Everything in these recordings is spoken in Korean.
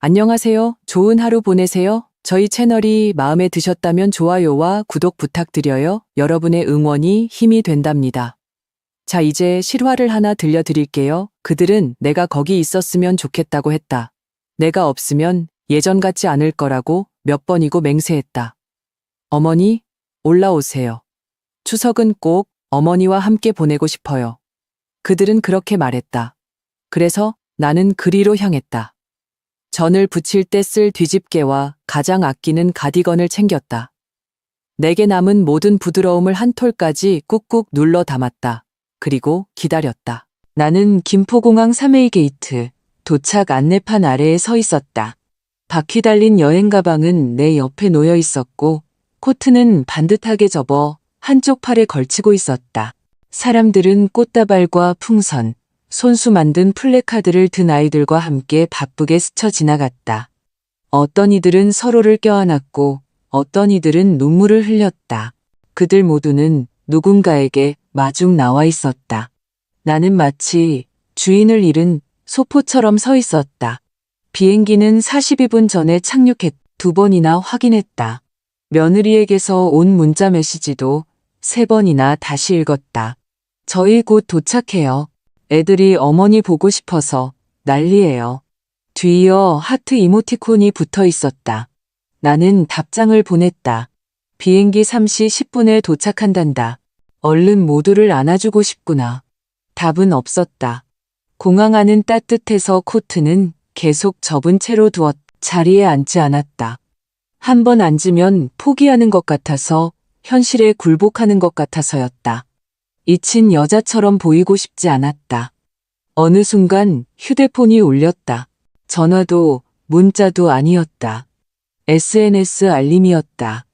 안녕하세요. 좋은 하루 보내세요. 저희 채널이 마음에 드셨다면 좋아요와 구독 부탁드려요. 여러분의 응원이 힘이 된답니다. 자, 이제 실화를 하나 들려드릴게요. 그들은 내가 거기 있었으면 좋겠다고 했다. 내가 없으면 예전 같지 않을 거라고 몇 번이고 맹세했다. 어머니, 올라오세요. 추석은 꼭 어머니와 함께 보내고 싶어요. 그들은 그렇게 말했다. 그래서 나는 그리로 향했다. 전을 부칠 때 쓸 뒤집개와 가장 아끼는 가디건을 챙겼다. 내게 남은 모든 부드러움을 한 톨까지 꾹꾹 눌러 담았다. 그리고 기다렸다. 나는 김포공항 3A 게이트 도착 안내판 아래에 서 있었다. 바퀴 달린 여행 가방은 내 옆에 놓여 있었고 코트는 반듯하게 접어 한쪽 팔에 걸치고 있었다. 사람들은 꽃다발과 풍선, 손수 만든 플래카드를 든 아이들과 함께 바쁘게 스쳐 지나갔다. 어떤 이들은 서로를 껴안았고 어떤 이들은 눈물을 흘렸다. 그들 모두는 누군가에게 마중 나와 있었다. 나는 마치 주인을 잃은 소포처럼 서 있었다. 비행기는 42분 전에 착륙했. 2번이나 확인했다. 며느리에게서 온 문자 메시지도 3번이나 다시 읽었다. 저희 곧 도착해요. 애들이 어머니 보고 싶어서 난리예요. 뒤이어 하트 이모티콘이 붙어 있었다. 나는 답장을 보냈다. 비행기 3시 10분에 도착한단다. 얼른 모두를 안아주고 싶구나. 답은 없었다. 공항 안은 따뜻해서 코트는 계속 접은 채로 두었. 자리에 앉지 않았다. 한 번 앉으면 포기하는 것 같아서 현실에 굴복하는 것 같아서였다. 잊힌 여자처럼 보이고 싶지 않았다. 어느 순간 휴대폰이 울렸다. 전화도 문자도 아니었다. SNS 알림이었다.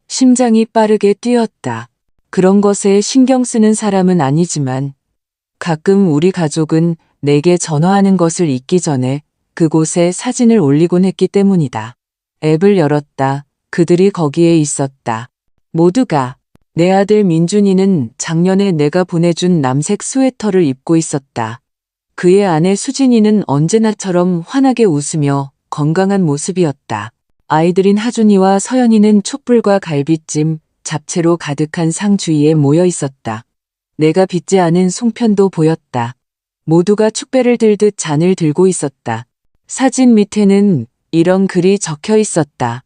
심장이 빠르게 뛰었다. 그런 것에 신경 쓰는 사람은 아니지만 가끔 우리 가족은 내게 전화하는 것을 잊기 전에 그곳에 사진을 올리곤 했기 때문이다. 앱을 열었다. 그들이 거기에 있었다. 모두가. 내 아들 민준이는 작년에 내가 보내준 남색 스웨터를 입고 있었다. 그의 아내 수진이는 언제나처럼 환하게 웃으며 건강한 모습이었다. 아이들인 하준이와 서연이는 촛불과 갈비찜, 잡채로 가득한 상 주위에 모여 있었다. 내가 빚지 않은 송편도 보였다. 모두가 축배를 들듯 잔을 들고 있었다. 사진 밑에는 이런 글이 적혀 있었다.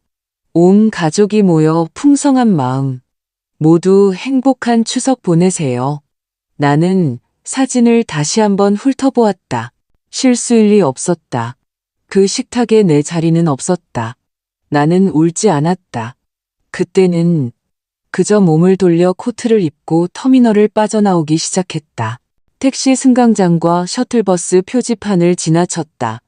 온 가족이 모여 풍성한 마음. 모두 행복한 추석 보내세요. 나는 사진을 다시 한번 훑어보았다. 실수일 리 없었다. 그 식탁에 내 자리는 없었다. 나는 울지 않았다. 그때는 그저 몸을 돌려 코트를 입고 터미널을 빠져나오기 시작했다. 택시 승강장과 셔틀버스 표지판을 지나쳤다.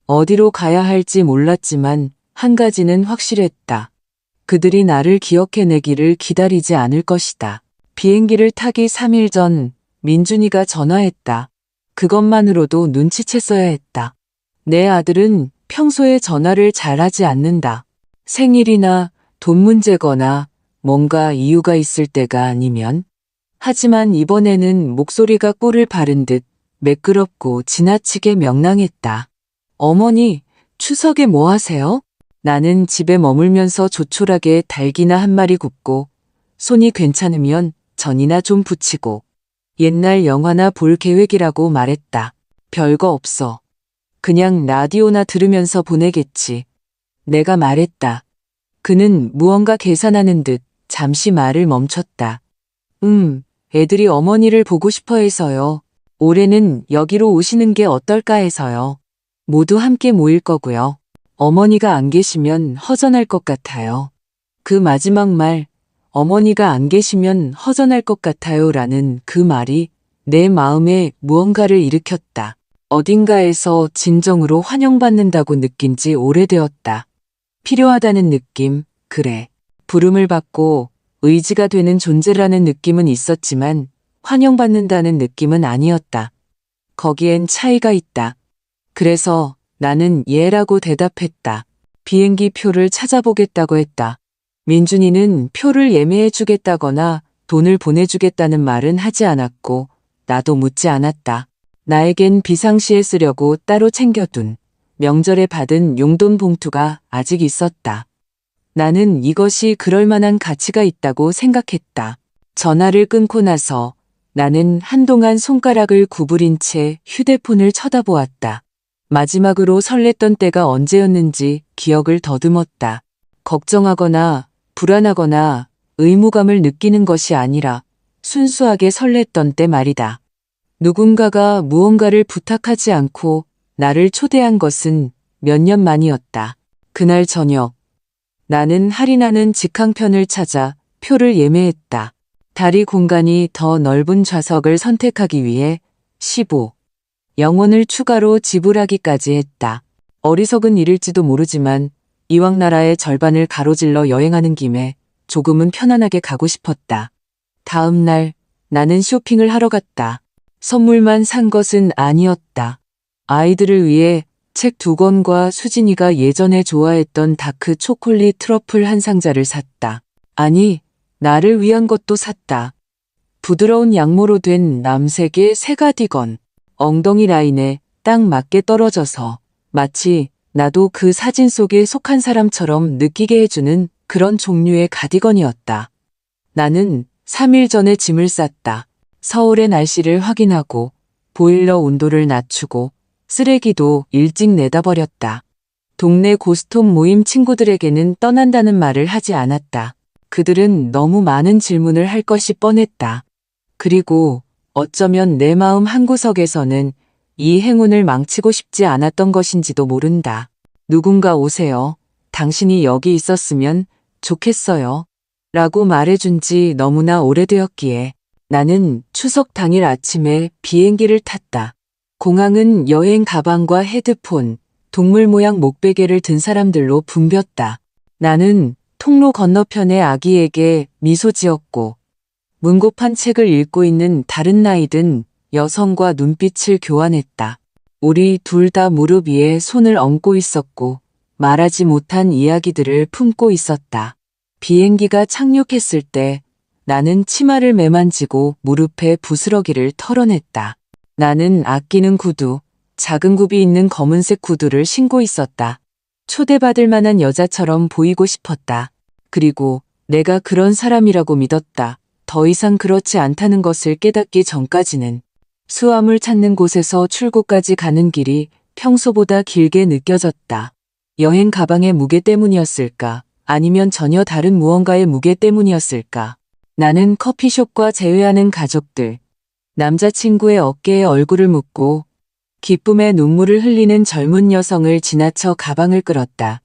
어디로 가야 할지 몰랐지만 한 가지는 확실했다. 그들이 나를 기억해내기를 기다리지 않을 것이다. 비행기를 타기 3일 전 민준이가 전화했다. 그것만으로도 눈치챘어야 했다. 내 아들은 평소에 전화를 잘하지 않는다. 생일이나 돈 문제거나 뭔가 이유가 있을 때가 아니면. 하지만 이번에는 목소리가 꿀을 바른 듯 매끄럽고 지나치게 명랑했다. 어머니, 추석에 뭐 하세요? 나는 집에 머물면서 조촐하게 닭이나 한 마리 굽고 손이 괜찮으면 전이나 좀 부치고 옛날 영화나 볼 계획이라고 말했다. 별거 없어. 그냥 라디오나 들으면서 보내겠지. 내가 말했다. 그는 무언가 계산하는 듯 잠시 말을 멈췄다. 애들이 어머니를 보고 싶어 해서요. 올해는 여기로 오시는 게 어떨까 해서요. 모두 함께 모일 거고요. 어머니가 안 계시면 허전할 것 같아요. 그 마지막 말, 어머니가 안 계시면 허전할 것 같아요 라는 그 말이 내 마음에 무언가를 일으켰다. 어딘가에서 진정으로 환영받는다고 느낀 지 오래되었다. 필요하다는 느낌, 그래. 부름을 받고 의지가 되는 존재라는 느낌은 있었지만 환영받는다는 느낌은 아니었다. 거기엔 차이가 있다. 그래서 나는 예라고 대답했다. 비행기 표를 찾아보겠다고 했다. 민준이는 표를 예매해 주겠다거나 돈을 보내주겠다는 말은 하지 않았고 나도 묻지 않았다. 나에겐 비상시에 쓰려고 따로 챙겨둔 명절에 받은 용돈 봉투가 아직 있었다. 나는 이것이 그럴 만한 가치가 있다고 생각했다. 전화를 끊고 나서 나는 한동안 손가락을 구부린 채 휴대폰을 쳐다보았다. 마지막으로 설렜던 때가 언제였는지 기억을 더듬었다. 걱정하거나 불안하거나 의무감을 느끼는 것이 아니라 순수하게 설렜던 때 말이다. 누군가가 무언가를 부탁하지 않고 나를 초대한 것은 몇 년 만이었다. 그날 저녁, 나는 할인하는 직항편을 찾아 표를 예매했다. 다리 공간이 더 넓은 좌석을 선택하기 위해 15영원을 추가로 지불하기까지 했다. 어리석은 일일지도 모르지만 이왕 나라의 절반을 가로질러 여행하는 김에 조금은 편안하게 가고 싶었다. 다음 날 나는 쇼핑을 하러 갔다. 선물만 산 것은 아니었다. 아이들을 위해 책 2권과 수진이가 예전에 좋아했던 다크 초콜릿 트러플 한 상자를 샀다. 아니, 나를 위한 것도 샀다. 부드러운 양모로 된 남색의 새 가디건, 엉덩이 라인에 딱 맞게 떨어져서 마치 나도 그 사진 속에 속한 사람처럼 느끼게 해주는 그런 종류의 가디건이었다. 나는 3일 전에 짐을 쌌다. 서울의 날씨를 확인하고 보일러 온도를 낮추고 쓰레기도 일찍 내다버렸다. 동네 고스톱 모임 친구들에게는 떠난다는 말을 하지 않았다. 그들은 너무 많은 질문을 할 것이 뻔했다. 그리고 어쩌면 내 마음 한구석에서는 이 행운을 망치고 싶지 않았던 것인지도 모른다. 누군가 오세요. 당신이 여기 있었으면 좋겠어요. 라고 말해준 지 너무나 오래되었기에 나는 추석 당일 아침에 비행기를 탔다. 공항은 여행 가방과 헤드폰, 동물 모양 목베개를 든 사람들로 붐볐다. 나는 통로 건너편의 아기에게 미소 지었고 문고판 책을 읽고 있는 다른 나이 든 여성과 눈빛을 교환했다. 우리 둘 다 무릎 위에 손을 얹고 있었고 말하지 못한 이야기들을 품고 있었다. 비행기가 착륙했을 때 나는 치마를 매만지고 무릎에 부스러기를 털어냈다. 나는 아끼는 구두, 작은 굽이 있는 검은색 구두를 신고 있었다. 초대받을 만한 여자처럼 보이고 싶었다. 그리고 내가 그런 사람이라고 믿었다. 더 이상 그렇지 않다는 것을 깨닫기 전까지는 수암을 찾는 곳에서 출구까지 가는 길이 평소보다 길게 느껴졌다. 여행 가방의 무게 때문이었을까? 아니면 전혀 다른 무언가의 무게 때문이었을까? 나는 커피숍과 재회하는 가족들, 남자친구의 어깨에 얼굴을 묻고 기쁨의 눈물을 흘리는 젊은 여성을 지나쳐 가방을 끌었다.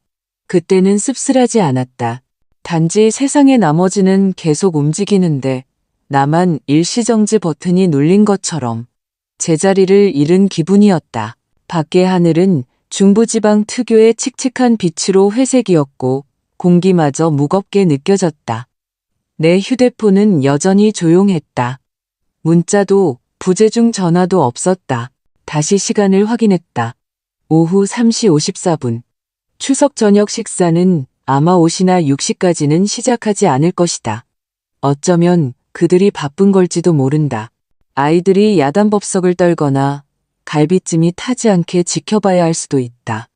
그때는 씁쓸하지 않았다. 단지 세상의 나머지는 계속 움직이는데 나만 일시정지 버튼이 눌린 것처럼 제자리를 잃은 기분이었다. 밖의 하늘은 중부지방 특유의 칙칙한 빛으로 회색이었고 공기마저 무겁게 느껴졌다. 내 휴대폰은 여전히 조용했다. 문자도 부재중 전화도 없었다. 다시 시간을 확인했다. 오후 3시 54분. 추석 저녁 식사는 아마 5시나 6시까지는 시작하지 않을 것이다. 어쩌면 그들이 바쁜 걸지도 모른다. 아이들이 야단법석을 떨거나 갈비찜이 타지 않게 지켜봐야 할 수도 있다.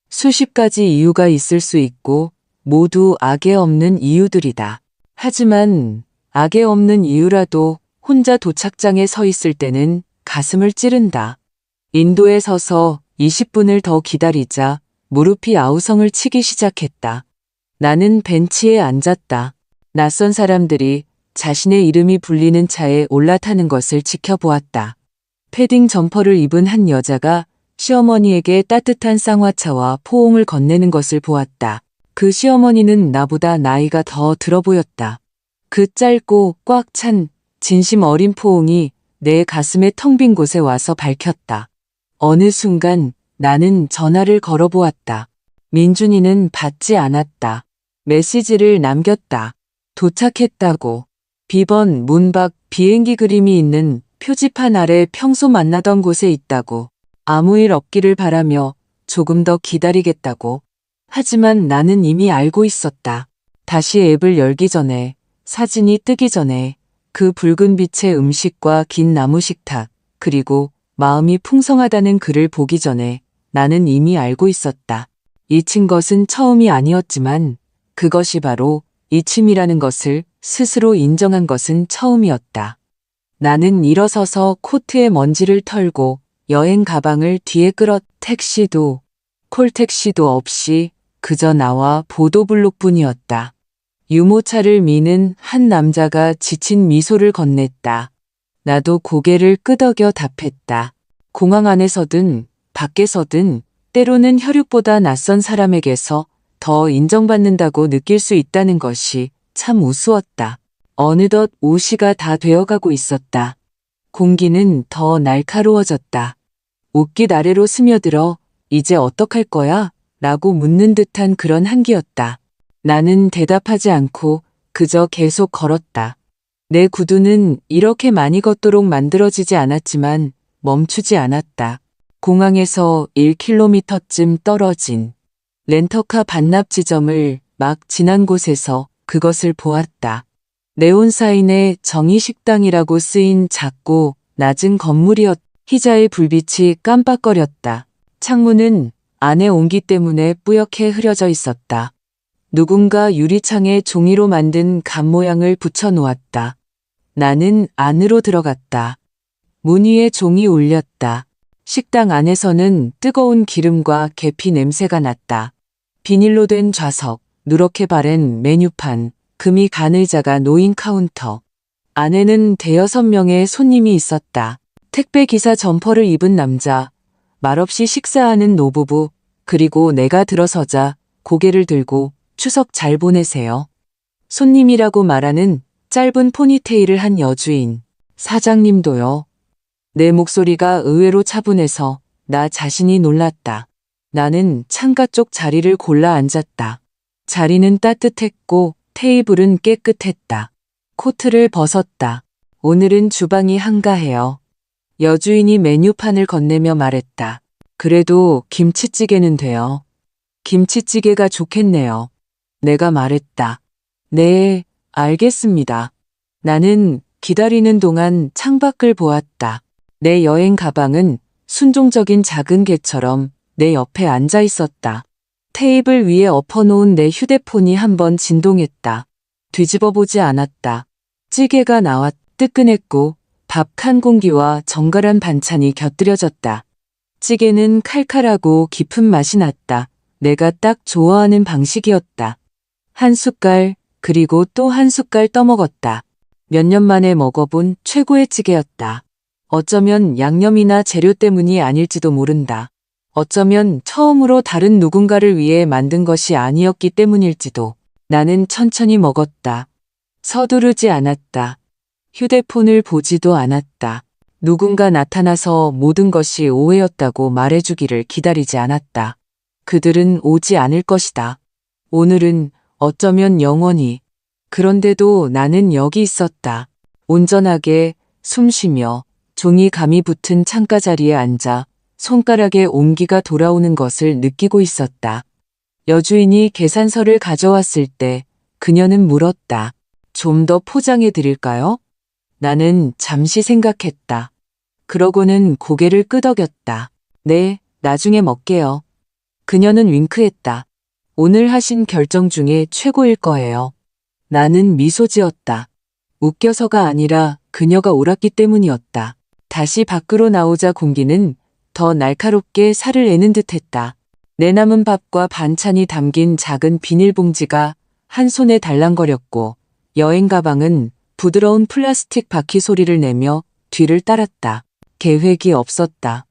수십 가지 이유가 있을 수 있고 모두 악에 없는 이유들이다. 하지만 악에 없는 이유라도 혼자 도착장에 서 있을 때는 가슴을 찌른다. 인도에 서서 20분을 더 기다리자 무릎이 아우성을 치기 시작했다. 나는 벤치에 앉았다. 낯선 사람들이 자신의 이름이 불리는 차에 올라타는 것을 지켜보았다. 패딩 점퍼를 입은 한 여자가 시어머니에게 따뜻한 쌍화차와 포옹을 건네는 것을 보았다. 그 시어머니는 나보다 나이가 더 들어 보였다. 그 짧고 꽉 찬 진심 어린 포옹이 내 가슴의 텅 빈 곳에 와서 밝혔다. 어느 순간 나는 전화를 걸어보았다. 민준이는 받지 않았다. 메시지를 남겼다. 도착했다고. 비번 문 밖 비행기 그림이 있는 표지판 아래 평소 만나던 곳에 있다고. 아무 일 없기를 바라며 조금 더 기다리겠다고. 하지만 나는 이미 알고 있었다. 다시 앱을 열기 전에, 사진이 뜨기 전에 그 붉은 빛의 음식과 긴 나무 식탁, 그리고 마음이 풍성하다는 글을 보기 전에 나는 이미 알고 있었다. 잊힌 것은 처음이 아니었지만 그것이 바로 잊힘이라는 것을 스스로 인정한 것은 처음이었다. 나는 일어서서 코트에 먼지를 털고 여행 가방을 뒤에 끌어 택시도 콜택시도 없이 그저 나와 보도블록뿐이었다. 유모차를 미는 한 남자가 지친 미소를 건넸다. 나도 고개를 끄덕여 답했다. 공항 안에서든 밖에서든 때로는 혈육보다 낯선 사람에게서 더 인정받는다고 느낄 수 있다는 것이 참 우스웠다. 어느덧 오시가 다 되어가고 있었다. 공기는 더 날카로워졌다. 옷깃 아래로 스며들어 이제 어떡할 거야? 라고 묻는 듯한 그런 한기였다. 나는 대답하지 않고 그저 계속 걸었다. 내 구두는 이렇게 많이 걷도록 만들어지지 않았지만 멈추지 않았다. 공항에서 1km쯤 떨어진 렌터카 반납 지점을 막 지난 곳에서 그것을 보았다. 네온사인에 정의식당이라고 쓰인 작고 낮은 건물이었다. 희자의 불빛이 깜빡거렸다. 창문은 안에 온기 때문에 뿌옇게 흐려져 있었다. 누군가 유리창에 종이로 만든 감 모양을 붙여 놓았다. 나는 안으로 들어갔다. 문 위에 종이 울렸다. 식당 안에서는 뜨거운 기름과 계피 냄새가 났다. 비닐로 된 좌석, 누렇게 바랜 메뉴판, 금이 가늘자가 놓인 카운터. 안에는 대여섯 명의 손님이 있었다. 택배기사 점퍼를 입은 남자, 말없이 식사하는 노부부, 그리고 내가 들어서자 고개를 들고 추석 잘 보내세요. 손님이라고 말하는 짧은 포니테일을 한 여주인, 사장님도요. 내 목소리가 의외로 차분해서 나 자신이 놀랐다. 나는 창가 쪽 자리를 골라 앉았다. 자리는 따뜻했고 테이블은 깨끗했다. 코트를 벗었다. 오늘은 주방이 한가해요. 여주인이 메뉴판을 건네며 말했다. 그래도 김치찌개는 돼요. 김치찌개가 좋겠네요. 내가 말했다. 네, 알겠습니다. 나는 기다리는 동안 창밖을 보았다. 내 여행 가방은 순종적인 작은 개처럼 내 옆에 앉아 있었다. 테이블 위에 엎어놓은 내 휴대폰이 한번 진동했다. 뒤집어 보지 않았다. 찌개가 나왔 뜨끈했고 밥 한 공기와 정갈한 반찬이 곁들여졌다. 찌개는 칼칼하고 깊은 맛이 났다. 내가 딱 좋아하는 방식이었다. 한 숟갈, 그리고 또 한 숟갈 떠먹었다. 몇 년 만에 먹어본 최고의 찌개였다. 어쩌면 양념이나 재료 때문이 아닐지도 모른다. 어쩌면 처음으로 다른 누군가를 위해 만든 것이 아니었기 때문일지도. 나는 천천히 먹었다. 서두르지 않았다. 휴대폰을 보지도 않았다. 누군가 나타나서 모든 것이 오해였다고 말해주기를 기다리지 않았다. 그들은 오지 않을 것이다. 오늘은 어쩌면 영원히. 그런데도 나는 여기 있었다. 온전하게 숨 쉬며 종이 감이 붙은 창가 자리에 앉아 손가락에 온기가 돌아오는 것을 느끼고 있었다. 여주인이 계산서를 가져왔을 때 그녀는 물었다. 좀 더 포장해 드릴까요? 나는 잠시 생각했다. 그러고는 고개를 끄덕였다. 네, 나중에 먹게요. 그녀는 윙크했다. 오늘 하신 결정 중에 최고일 거예요. 나는 미소 지었다. 웃겨서가 아니라 그녀가 옳았기 때문이었다. 다시 밖으로 나오자 공기는 더 날카롭게 살을 애는 듯했다. 내 남은 밥과 반찬이 담긴 작은 비닐봉지가 한 손에 달랑거렸고 여행 가방은 부드러운 플라스틱 바퀴 소리를 내며 뒤를 따랐다. 계획이 없었다.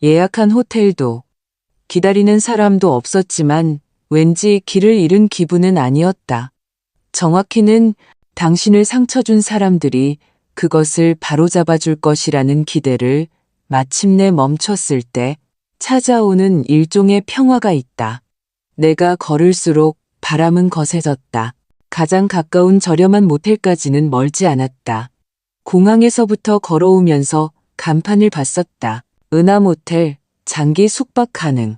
예약한 호텔도 기다리는 사람도 없었지만 왠지 길을 잃은 기분은 아니었다. 정확히는 당신을 상처 준 사람들이 그것을 바로잡아 줄 것이라는 기대를 마침내 멈췄을 때 찾아오는 일종의 평화가 있다. 내가 걸을수록 바람은 거세졌다. 가장 가까운 저렴한 모텔까지는 멀지 않았다. 공항에서부터 걸어오면서 간판을 봤었다. 은하모텔, 장기 숙박 가능.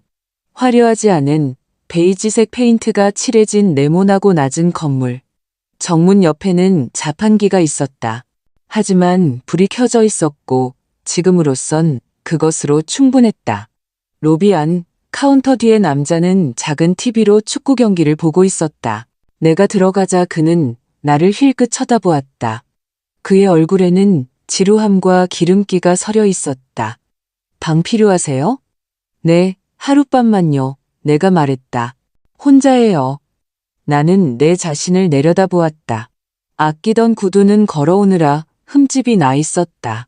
화려하지 않은 베이지색 페인트가 칠해진 네모나고 낮은 건물. 정문 옆에는 자판기가 있었다. 하지만 불이 켜져 있었고 지금으로선 그것으로 충분했다. 로비 안 카운터 뒤에 남자는 작은 TV로 축구 경기를 보고 있었다. 내가 들어가자 그는 나를 힐끗 쳐다보았다. 그의 얼굴에는 지루함과 기름기가 서려 있었다. 방 필요하세요? 네, 하룻밤만요. 내가 말했다. 혼자예요. 나는 내 자신을 내려다보았다. 아끼던 구두는 걸어오느라 흠집이 나 있었다.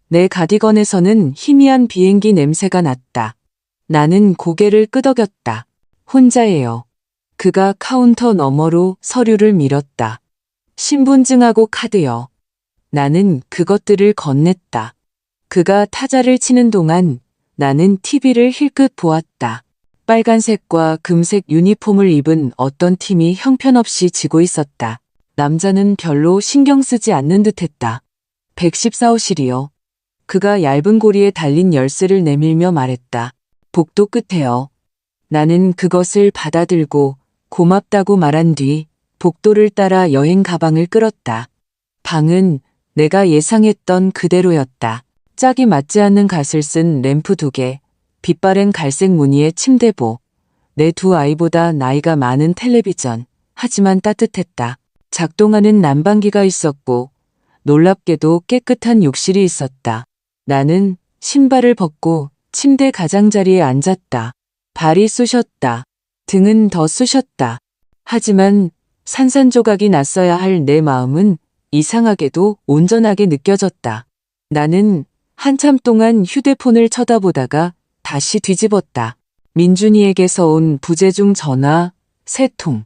내 가디건에서는 희미한 비행기 냄새가 났다. 나는 고개를 끄덕였다. 혼자예요. 그가 카운터 너머로 서류를 밀었다. 신분증하고 카드요. 나는 그것들을 건넸다. 그가 타자를 치는 동안 나는 TV를 힐끗 보았다. 빨간색과 금색 유니폼을 입은 어떤 팀이 형편없이 지고 있었다. 남자는 별로 신경 쓰지 않는 듯했다. 114호실이요. 그가 얇은 고리에 달린 열쇠를 내밀며 말했다. 복도 끝에요. 나는 그것을 받아들고 고맙다고 말한 뒤 복도를 따라 여행 가방을 끌었다. 방은 내가 예상했던 그대로였다. 짝이 맞지 않는 갓을 쓴 램프 2개, 빛바랜 갈색 무늬의 침대보, 내 두 아이보다 나이가 많은 텔레비전, 하지만 따뜻했다. 작동하는 난방기가 있었고 놀랍게도 깨끗한 욕실이 있었다. 나는 신발을 벗고 침대 가장자리에 앉았다. 발이 쑤셨다. 등은 더 쑤셨다. 하지만 산산조각이 났어야 할 내 마음은 이상하게도 온전하게 느껴졌다. 나는 한참 동안 휴대폰을 쳐다보다가 다시 뒤집었다. 민준이에게서 온 부재중 전화 3통,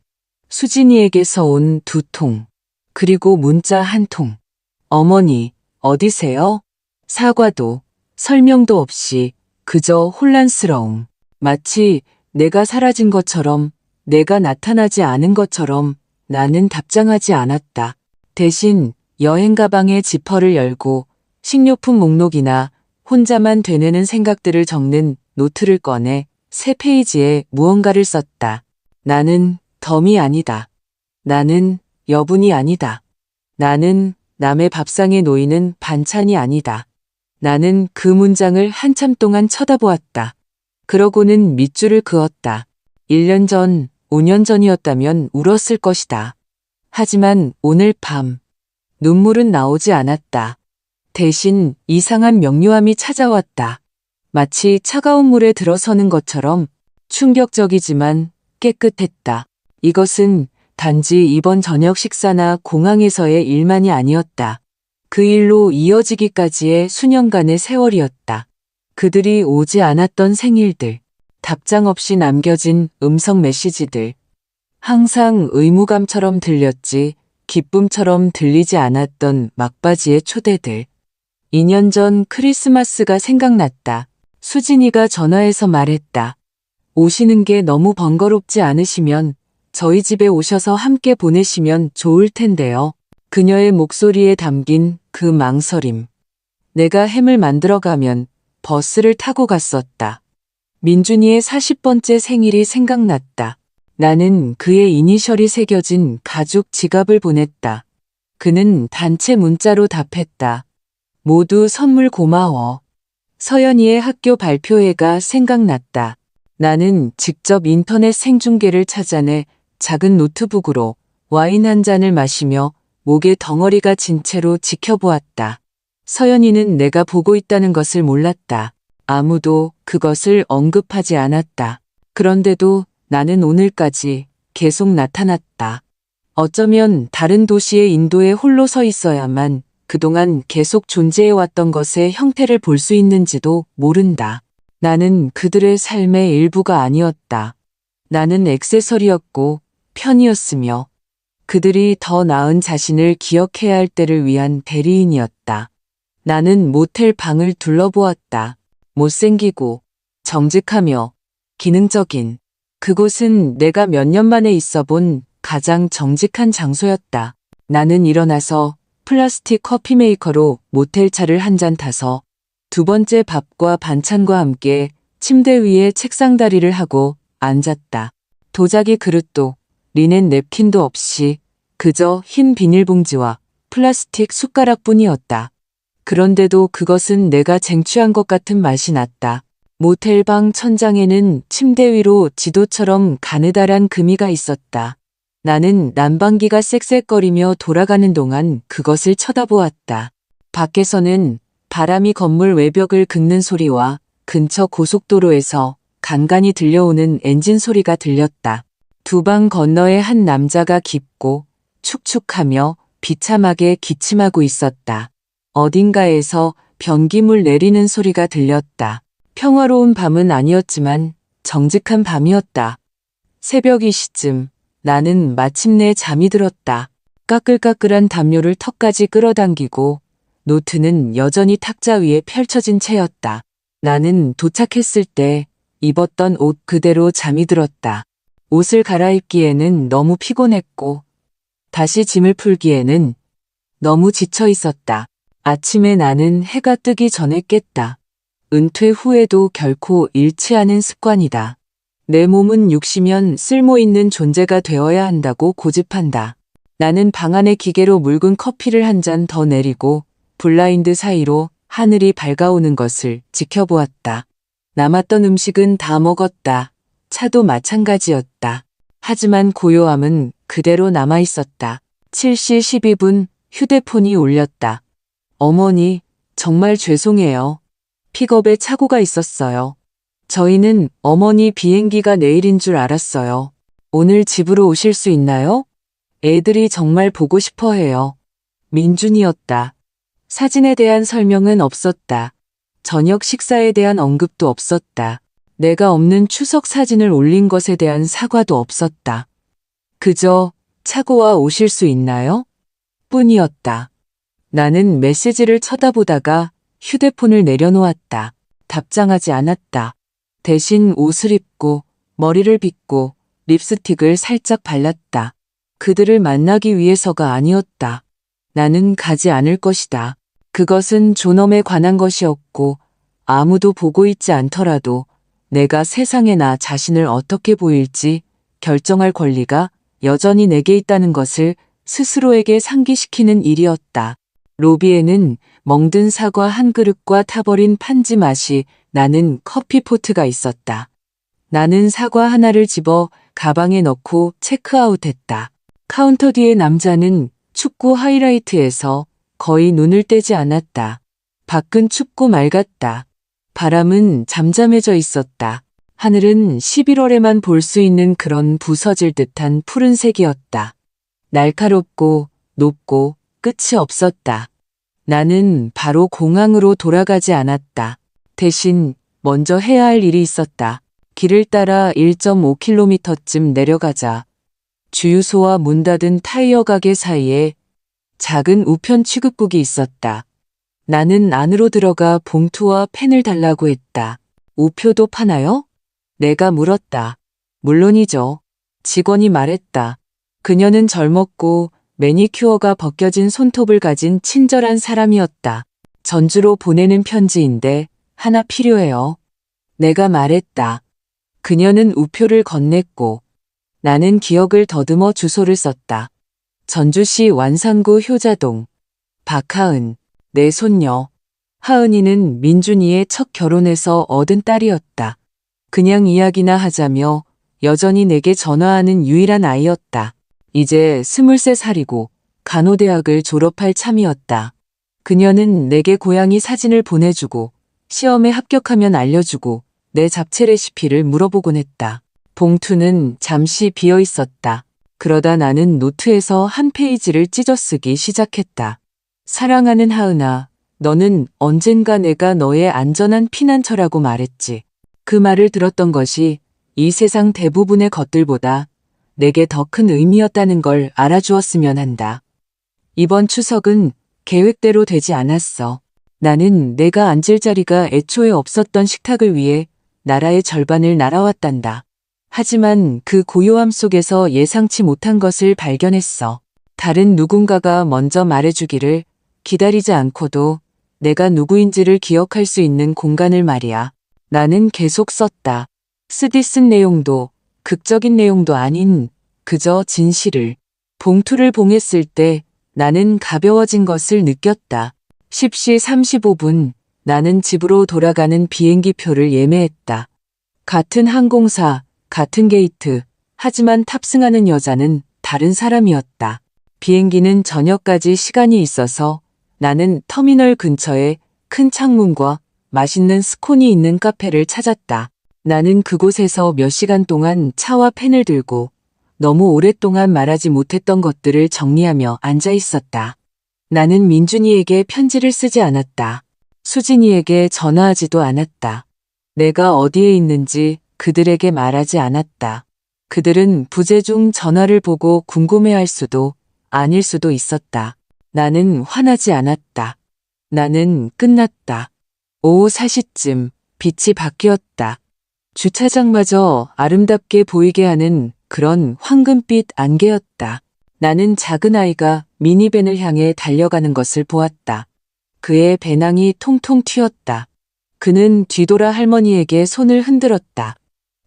수진이에게서 온 2통, 그리고 문자 1통. 어머니, 어디세요? 사과도, 설명도 없이 그저 혼란스러움. 마치 내가 사라진 것처럼, 내가 나타나지 않은 것처럼 나는 답장하지 않았다. 대신 여행 가방의 지퍼를 열고 식료품 목록이나 혼자만 되뇌는 생각들을 적는 노트를 꺼내 새 페이지에 무언가를 썼다. 나는 덤이 아니다. 나는 여분이 아니다. 나는 남의 밥상에 놓이는 반찬이 아니다. 나는 그 문장을 한참 동안 쳐다보았다. 그러고는 밑줄을 그었다. 1년 전, 5년 전이었다면 울었을 것이다. 하지만 오늘 밤, 눈물은 나오지 않았다. 대신 이상한 명료함이 찾아왔다. 마치 차가운 물에 들어서는 것처럼 충격적이지만 깨끗했다. 이것은 단지 이번 저녁 식사나 공항에서의 일만이 아니었다. 그 일로 이어지기까지의 수년간의 세월이었다. 그들이 오지 않았던 생일들, 답장 없이 남겨진 음성 메시지들, 항상 의무감처럼 들렸지 기쁨처럼 들리지 않았던 막바지의 초대들. 2년 전 크리스마스가 생각났다. 수진이가 전화해서 말했다. 오시는 게 너무 번거롭지 않으시면 저희 집에 오셔서 함께 보내시면 좋을 텐데요. 그녀의 목소리에 담긴 그 망설임. 내가 햄을 만들어가면 버스를 타고 갔었다. 민준이의 40번째 생일이 생각났다. 나는 그의 이니셜이 새겨진 가죽 지갑을 보냈다. 그는 단체 문자로 답했다. 모두 선물 고마워. 서연이의 학교 발표회가 생각났다. 나는 직접 인터넷 생중계를 찾아내 작은 노트북으로 와인 한 잔을 마시며 목에 덩어리가 진 채로 지켜보았다. 서연이는 내가 보고 있다는 것을 몰랐다. 아무도 그것을 언급하지 않았다. 그런데도 나는 오늘까지 계속 나타났다. 어쩌면 다른 도시의 인도에 홀로 서 있어야만 그동안 계속 존재해왔던 것의 형태를 볼 수 있는지도 모른다. 나는 그들의 삶의 일부가 아니었다. 나는 액세서리였고 편이었으며 그들이 더 나은 자신을 기억해야 할 때를 위한 대리인이었다. 나는 모텔 방을 둘러보았다. 못생기고 정직하며 기능적인 그곳은 내가 몇 년 만에 있어본 가장 정직한 장소였다. 나는 일어나서 플라스틱 커피 메이커로 모텔차를 한 잔 타서 두 번째 밥과 반찬과 함께 침대 위에 책상다리를 하고 앉았다. 도자기 그릇도 리넨 냅킨도 없이 그저 흰 비닐봉지와 플라스틱 숟가락뿐이었다. 그런데도 그것은 내가 쟁취한 것 같은 맛이 났다. 모텔방 천장에는 침대 위로 지도처럼 가느다란 금이가 있었다. 나는 난방기가 쌕쌕거리며 돌아가는 동안 그것을 쳐다보았다. 밖에서는 바람이 건물 외벽을 긁는 소리와 근처 고속도로에서 간간히 들려오는 엔진 소리가 들렸다. 두 방 건너에 한 남자가 깊고 축축하며 비참하게 기침하고 있었다. 어딘가에서 변기물 내리는 소리가 들렸다. 평화로운 밤은 아니었지만 정직한 밤이었다. 새벽 2시쯤 나는 마침내 잠이 들었다. 까끌까끌한 담요를 턱까지 끌어당기고 노트는 여전히 탁자 위에 펼쳐진 채였다. 나는 도착했을 때 입었던 옷 그대로 잠이 들었다. 옷을 갈아입기에는 너무 피곤했고 다시 짐을 풀기에는 너무 지쳐 있었다. 아침에 나는 해가 뜨기 전에 깼다. 은퇴 후에도 결코 잃지 않은 습관이다. 내 몸은 60면 쓸모 있는 존재가 되어야 한다고 고집한다. 나는 방 안에 기계로 묽은 커피를 한 잔 더 내리고 블라인드 사이로 하늘이 밝아오는 것을 지켜보았다. 남았던 음식은 다 먹었다. 차도 마찬가지였다. 하지만 고요함은 그대로 남아있었다. 7시 12분 휴대폰이 울렸다. 어머니, 정말 죄송해요. 픽업에 착오가 있었어요. 저희는 어머니 비행기가 내일인 줄 알았어요. 오늘 집으로 오실 수 있나요? 애들이 정말 보고 싶어 해요. 민준이었다. 사진에 대한 설명은 없었다. 저녁 식사에 대한 언급도 없었다. 내가 없는 추석 사진을 올린 것에 대한 사과도 없었다. 그저 차고와 오실 수 있나요? 뿐이었다. 나는 메시지를 쳐다보다가 휴대폰을 내려놓았다. 답장하지 않았다. 대신 옷을 입고 머리를 빗고 립스틱을 살짝 발랐다. 그들을 만나기 위해서가 아니었다. 나는 가지 않을 것이다. 그것은 존엄에 관한 것이었고 아무도 보고 있지 않더라도 내가 세상에 나 자신을 어떻게 보일지 결정할 권리가 여전히 내게 있다는 것을 스스로에게 상기시키는 일이었다. 로비에는 멍든 사과 한 그릇과 타버린 판지 맛이 나는 커피포트가 있었다. 나는 사과 하나를 집어 가방에 넣고 체크아웃했다. 카운터 뒤의 남자는 축구 하이라이트에서 거의 눈을 떼지 않았다. 밖은 춥고 맑았다. 바람은 잠잠해져 있었다. 하늘은 11월에만 볼 수 있는 그런 부서질 듯한 푸른색이었다. 날카롭고 높고 끝이 없었다. 나는 바로 공항으로 돌아가지 않았다. 대신 먼저 해야 할 일이 있었다. 길을 따라 1.5km쯤 내려가자 주유소와 문 닫은 타이어 가게 사이에 작은 우편 취급국이 있었다. 나는 안으로 들어가 봉투와 펜을 달라고 했다. 우표도 파나요? 내가 물었다. 물론이죠. 직원이 말했다. 그녀는 젊었고 매니큐어가 벗겨진 손톱을 가진 친절한 사람이었다. 전주로 보내는 편지인데 하나 필요해요. 내가 말했다. 그녀는 우표를 건넸고 나는 기억을 더듬어 주소를 썼다. 전주시 완산구 효자동. 박하은, 내 손녀. 하은이는 민준이의 첫 결혼에서 얻은 딸이었다. 그냥 이야기나 하자며 여전히 내게 전화하는 유일한 아이였다. 이제 23살이고 간호대학을 졸업할 참이었다. 그녀는 내게 고양이 사진을 보내주고 시험에 합격하면 알려주고 내 잡채 레시피를 물어보곤 했다. 봉투는 잠시 비어 있었다. 그러다 나는 노트에서 한 페이지를 찢어 쓰기 시작했다. 사랑하는 하은아, 너는 언젠가 내가 너의 안전한 피난처라고 말했지. 그 말을 들었던 것이 이 세상 대부분의 것들보다 내게 더 큰 의미였다는 걸 알아주었으면 한다. 이번 추석은 계획대로 되지 않았어. 나는 내가 앉을 자리가 애초에 없었던 식탁을 위해 나라의 절반을 날아왔단다. 하지만 그 고요함 속에서 예상치 못한 것을 발견했어. 다른 누군가가 먼저 말해주기를 기다리지 않고도 내가 누구인지를 기억할 수 있는 공간을 말이야. 나는 계속 썼다. 쓰디 쓴 내용도 극적인 내용도 아닌 그저 진실을. 봉투를 봉했을 때 나는 가벼워진 것을 느꼈다. 10시 35분 나는 집으로 돌아가는 비행기 표를 예매했다. 같은 항공사, 같은 게이트, 하지만 탑승하는 여자는 다른 사람이었다. 비행기는 저녁까지 시간이 있어서 나는 터미널 근처에 큰 창문과 맛있는 스콘이 있는 카페를 찾았다. 나는 그곳에서 몇 시간 동안 차와 펜을 들고 너무 오랫동안 말하지 못했던 것들을 정리하며 앉아 있었다. 나는 민준이에게 편지를 쓰지 않았다. 수진이에게 전화하지도 않았다. 내가 어디에 있는지 그들에게 말하지 않았다. 그들은 부재 중 전화를 보고 궁금해할 수도 아닐 수도 있었다. 나는 화나지 않았다. 나는 끝났다. 오후 4시쯤 빛이 바뀌었다. 주차장마저 아름답게 보이게 하는 그런 황금빛 안개였다. 나는 작은 아이가 미니밴을 향해 달려가는 것을 보았다. 그의 배낭이 통통 튀었다. 그는 뒤돌아 할머니에게 손을 흔들었다.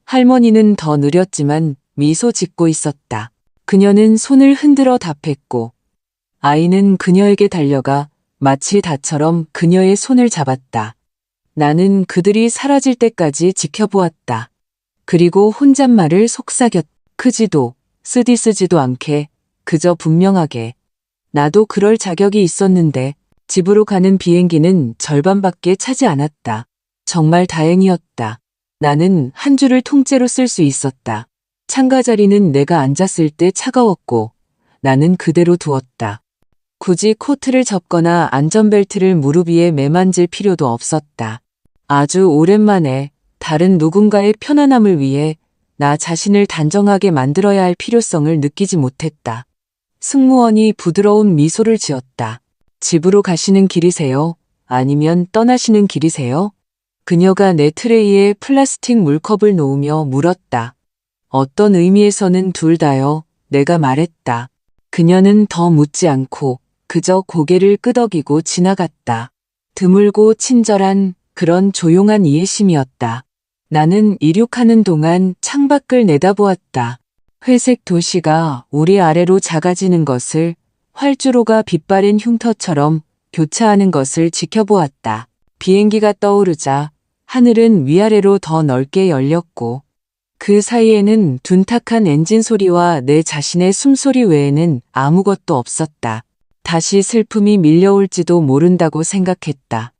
할머니는 더 느렸지만 미소 짓고 있었다. 그녀는 손을 흔들어 답했고 아이는 그녀에게 달려가 마치 다처럼 그녀의 손을 잡았다. 나는 그들이 사라질 때까지 지켜보았다. 그리고 혼잣말을 속삭였다. 크지도 쓰디쓰지도 않게 그저 분명하게 나도 그럴 자격이 있었는데 집으로 가는 비행기는 절반밖에 차지 않았다. 정말 다행이었다. 나는 한 줄을 통째로 쓸 수 있었다. 창가 자리는 내가 앉았을 때 차가웠고 나는 그대로 두었다. 굳이 코트를 접거나 안전벨트를 무릎 위에 매만질 필요도 없었다. 아주 오랜만에 다른 누군가의 편안함을 위해 나 자신을 단정하게 만들어야 할 필요성을 느끼지 못했다. 승무원이 부드러운 미소를 지었다. 집으로 가시는 길이세요? 아니면 떠나시는 길이세요? 그녀가 내 트레이에 플라스틱 물컵을 놓으며 물었다. 어떤 의미에서는 둘 다요. 내가 말했다. 그녀는 더 묻지 않고 그저 고개를 끄덕이고 지나갔다. 드물고 친절한 그런 조용한 이해심이었다. 나는 이륙하는 동안 창밖을 내다보았다. 회색 도시가 우리 아래로 작아지는 것을 활주로가 빛바랜 흉터처럼 교차하는 것을 지켜보았다. 비행기가 떠오르자 하늘은 위아래로 더 넓게 열렸고 그 사이에는 둔탁한 엔진 소리와 내 자신의 숨소리 외에는 아무것도 없었다. 다시 슬픔이 밀려올지도 모른다고 생각했다.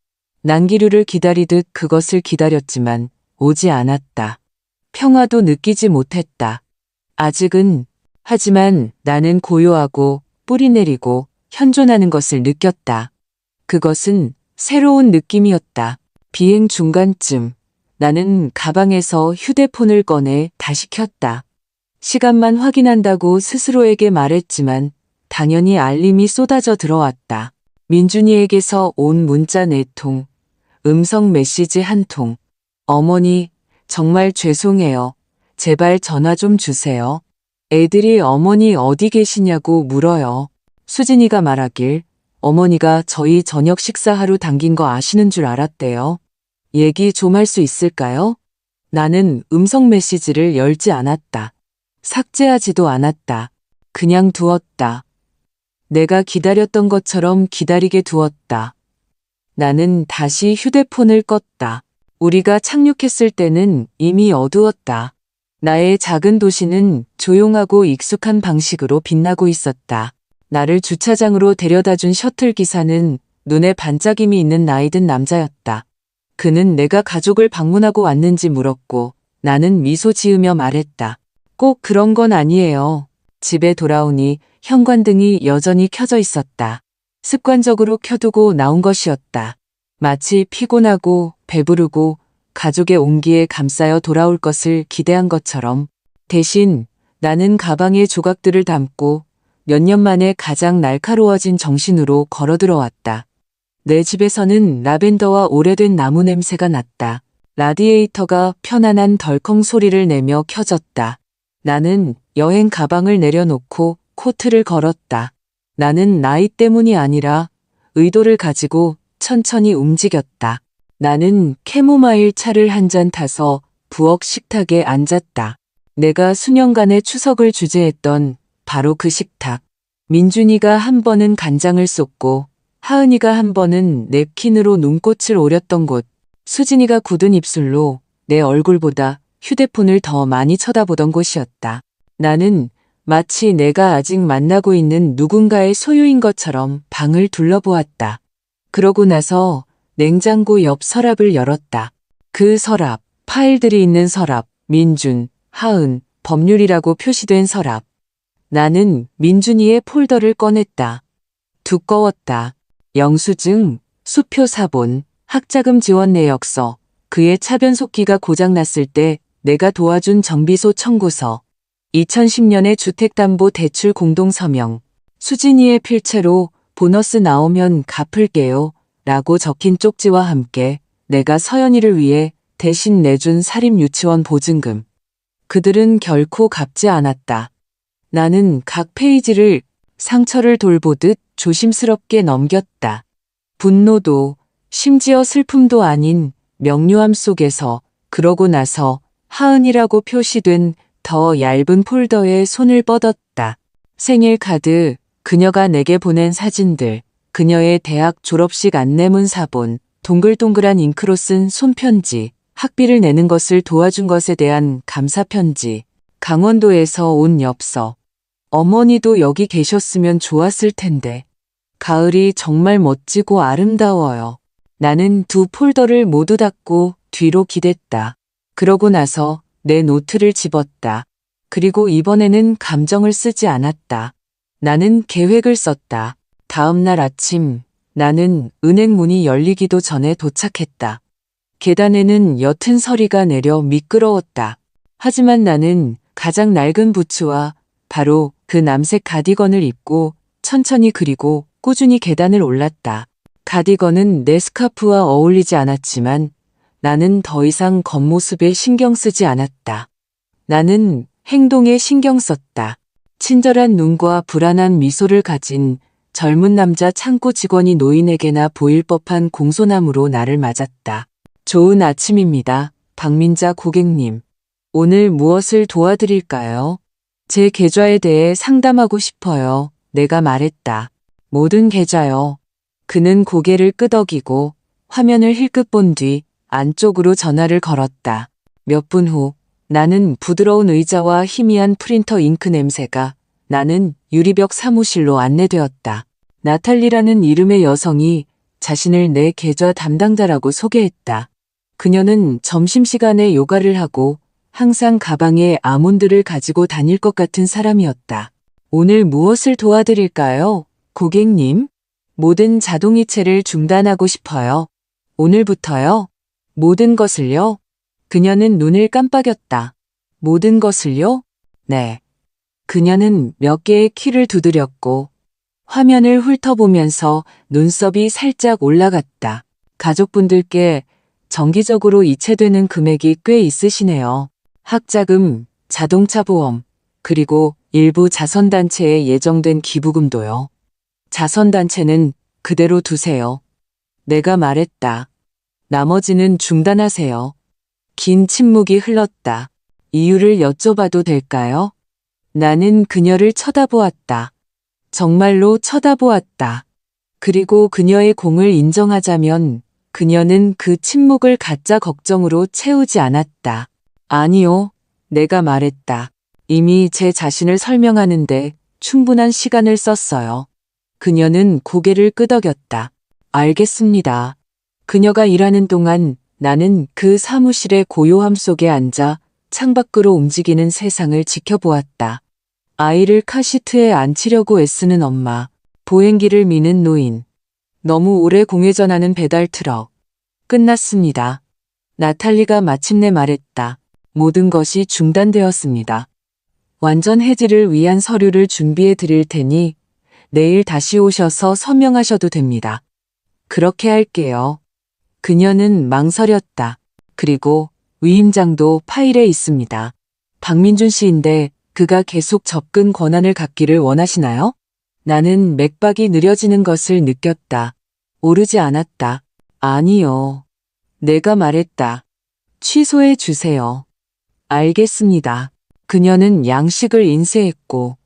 난기류를 기다리듯 그것을 기다렸지만 오지 않았다. 평화도 느끼지 못했다. 아직은. 하지만 나는 고요하고 뿌리내리고 현존하는 것을 느꼈다. 그것은 새로운 느낌이었다. 비행 중간쯤 나는 가방에서 휴대폰을 꺼내 다시 켰다. 시간만 확인한다고 스스로에게 말했지만 당연히 알림이 쏟아져 들어왔다. 민준이에게서 온 문자 4통, 음성 메시지 1통. 어머니, 정말 죄송해요. 제발 전화 좀 주세요. 애들이 어머니 어디 계시냐고 물어요. 수진이가 말하길 어머니가 저희 저녁 식사하러 당긴 거 아시는 줄 알았대요. 얘기 좀 할 수 있을까요? 나는 음성 메시지를 열지 않았다. 삭제하지도 않았다. 그냥 두었다. 내가 기다렸던 것처럼 기다리게 두었다. 나는 다시 휴대폰을 껐다. 우리가 착륙했을 때는 이미 어두웠다. 나의 작은 도시는 조용하고 익숙한 방식으로 빛나고 있었다. 나를 주차장으로 데려다준 셔틀 기사는 눈에 반짝임이 있는 나이 든 남자였다. 그는 내가 가족을 방문하고 왔는지 물었고 나는 미소 지으며 말했다. 꼭 그런 건 아니에요. 집에 돌아오니 현관등이 여전히 켜져 있었다. 습관적으로 켜두고 나온 것이었다. 마치 피곤하고 배부르고 가족의 온기에 감싸여 돌아올 것을 기대한 것처럼. 대신 나는 가방에 조각들을 담고 몇 년 만에 가장 날카로워진 정신으로 걸어 들어왔다. 내 집에서는 라벤더와 오래된 나무 냄새가 났다. 라디에이터가 편안한 덜컹 소리를 내며 켜졌다. 나는 여행 가방을 내려놓고 코트를 걸었다. 나는 나이 때문이 아니라 의도를 가지고 천천히 움직였다. 나는 캐모마일 차를 한 잔 타서 부엌 식탁에 앉았다. 내가 수년간의 추석을 주재했던 바로 그 식탁. 민준이가 한 번은 간장을 쏟고 하은이가 한 번은 냅킨으로 눈꽃을 오렸던 곳, 수진이가 굳은 입술로 내 얼굴보다 휴대폰을 더 많이 쳐다보던 곳이었다. 나는 마치 내가 아직 만나고 있는 누군가의 소유인 것처럼 방을 둘러보았다. 그러고 나서 냉장고 옆 서랍을 열었다. 그 서랍, 파일들이 있는 서랍, 민준, 하은, 법률이라고 표시된 서랍. 나는 민준이의 폴더를 꺼냈다. 두꺼웠다. 영수증, 수표 사본, 학자금 지원 내역서, 그의 차변속기가 고장났을 때 내가 도와준 정비소 청구서, 2010년의 주택담보대출 공동서명, 수진이의 필체로 보너스 나오면 갚을게요 라고 적힌 쪽지와 함께 내가 서연이를 위해 대신 내준 사립유치원 보증금. 그들은 결코 갚지 않았다. 나는 각 페이지를 상처를 돌보듯 조심스럽게 넘겼다. 분노도 심지어 슬픔도 아닌 명료함 속에서 그러고 나서 하은이라고 표시된 더 얇은 폴더에 손을 뻗었다. 생일 카드, 그녀가 내게 보낸 사진들, 그녀의 대학 졸업식 안내문 사본, 동글동글한 잉크로 쓴 손편지, 학비를 내는 것을 도와준 것에 대한 감사편지, 강원도에서 온 엽서. 어머니도 여기 계셨으면 좋았을 텐데. 가을이 정말 멋지고 아름다워요. 나는 두 폴더를 모두 닫고 뒤로 기댔다. 그러고 나서 내 노트를 집었다. 그리고 이번에는 감정을 쓰지 않았다. 나는 계획을 썼다. 다음 날 아침 나는 은행 문이 열리기도 전에 도착했다. 계단에는 옅은 서리가 내려 미끄러웠다. 하지만 나는 가장 낡은 부츠와 바로 그 남색 가디건을 입고 천천히 그리고 꾸준히 계단을 올랐다. 가디건은 내 스카프와 어울리지 않았지만 나는 더 이상 겉모습에 신경 쓰지 않았다. 나는 행동에 신경 썼다. 친절한 눈과 불안한 미소를 가진 젊은 남자 창고 직원이 노인에게나 보일 법한 공손함으로 나를 맞았다. 좋은 아침입니다. 박민자 고객님. 오늘 무엇을 도와드릴까요? 제 계좌에 대해 상담하고 싶어요. 내가 말했다. 모든 계좌요. 그는 고개를 끄덕이고 화면을 힐끗 본 뒤 안쪽으로 전화를 걸었다. 몇 분 후 나는 부드러운 의자와 희미한 프린터 잉크 냄새가 나는 유리벽 사무실로 안내되었다. 나탈리라는 이름의 여성이 자신을 내 계좌 담당자라고 소개했다. 그녀는 점심시간에 요가를 하고 항상 가방에 아몬드를 가지고 다닐 것 같은 사람이었다. 오늘 무엇을 도와드릴까요? 고객님? 모든 자동이체를 중단하고 싶어요. 오늘부터요? 모든 것을요? 그녀는 눈을 깜빡였다. 모든 것을요? 네. 그녀는 몇 개의 키를 두드렸고 화면을 훑어보면서 눈썹이 살짝 올라갔다. 가족분들께 정기적으로 이체되는 금액이 꽤 있으시네요. 학자금, 자동차 보험, 그리고 일부 자선단체에 예정된 기부금도요. 자선단체는 그대로 두세요. 내가 말했다. 나머지는 중단하세요. 긴 침묵이 흘렀다. 이유를 여쭤봐도 될까요? 나는 그녀를 쳐다보았다. 정말로 쳐다보았다. 그리고 그녀의 공을 인정하자면 그녀는 그 침묵을 가짜 걱정으로 채우지 않았다. 아니요, 내가 말했다. 이미 제 자신을 설명하는데 충분한 시간을 썼어요. 그녀는 고개를 끄덕였다. 알겠습니다. 그녀가 일하는 동안 나는 그 사무실의 고요함 속에 앉아 창밖으로 움직이는 세상을 지켜보았다. 아이를 카시트에 앉히려고 애쓰는 엄마, 보행기를 미는 노인, 너무 오래 공회전하는 배달 트럭. 끝났습니다. 나탈리가 마침내 말했다. 모든 것이 중단되었습니다. 완전 해지를 위한 서류를 준비해 드릴 테니 내일 다시 오셔서 서명하셔도 됩니다. 그렇게 할게요. 그녀는 망설였다. 그리고 위임장도 파일에 있습니다. 박민준 씨인데 그가 계속 접근 권한을 갖기를 원하시나요? 나는 맥박이 느려지는 것을 느꼈다. 오르지 않았다. 아니요. 내가 말했다. 취소해 주세요. 알겠습니다. 그녀는 양식을 인쇄했고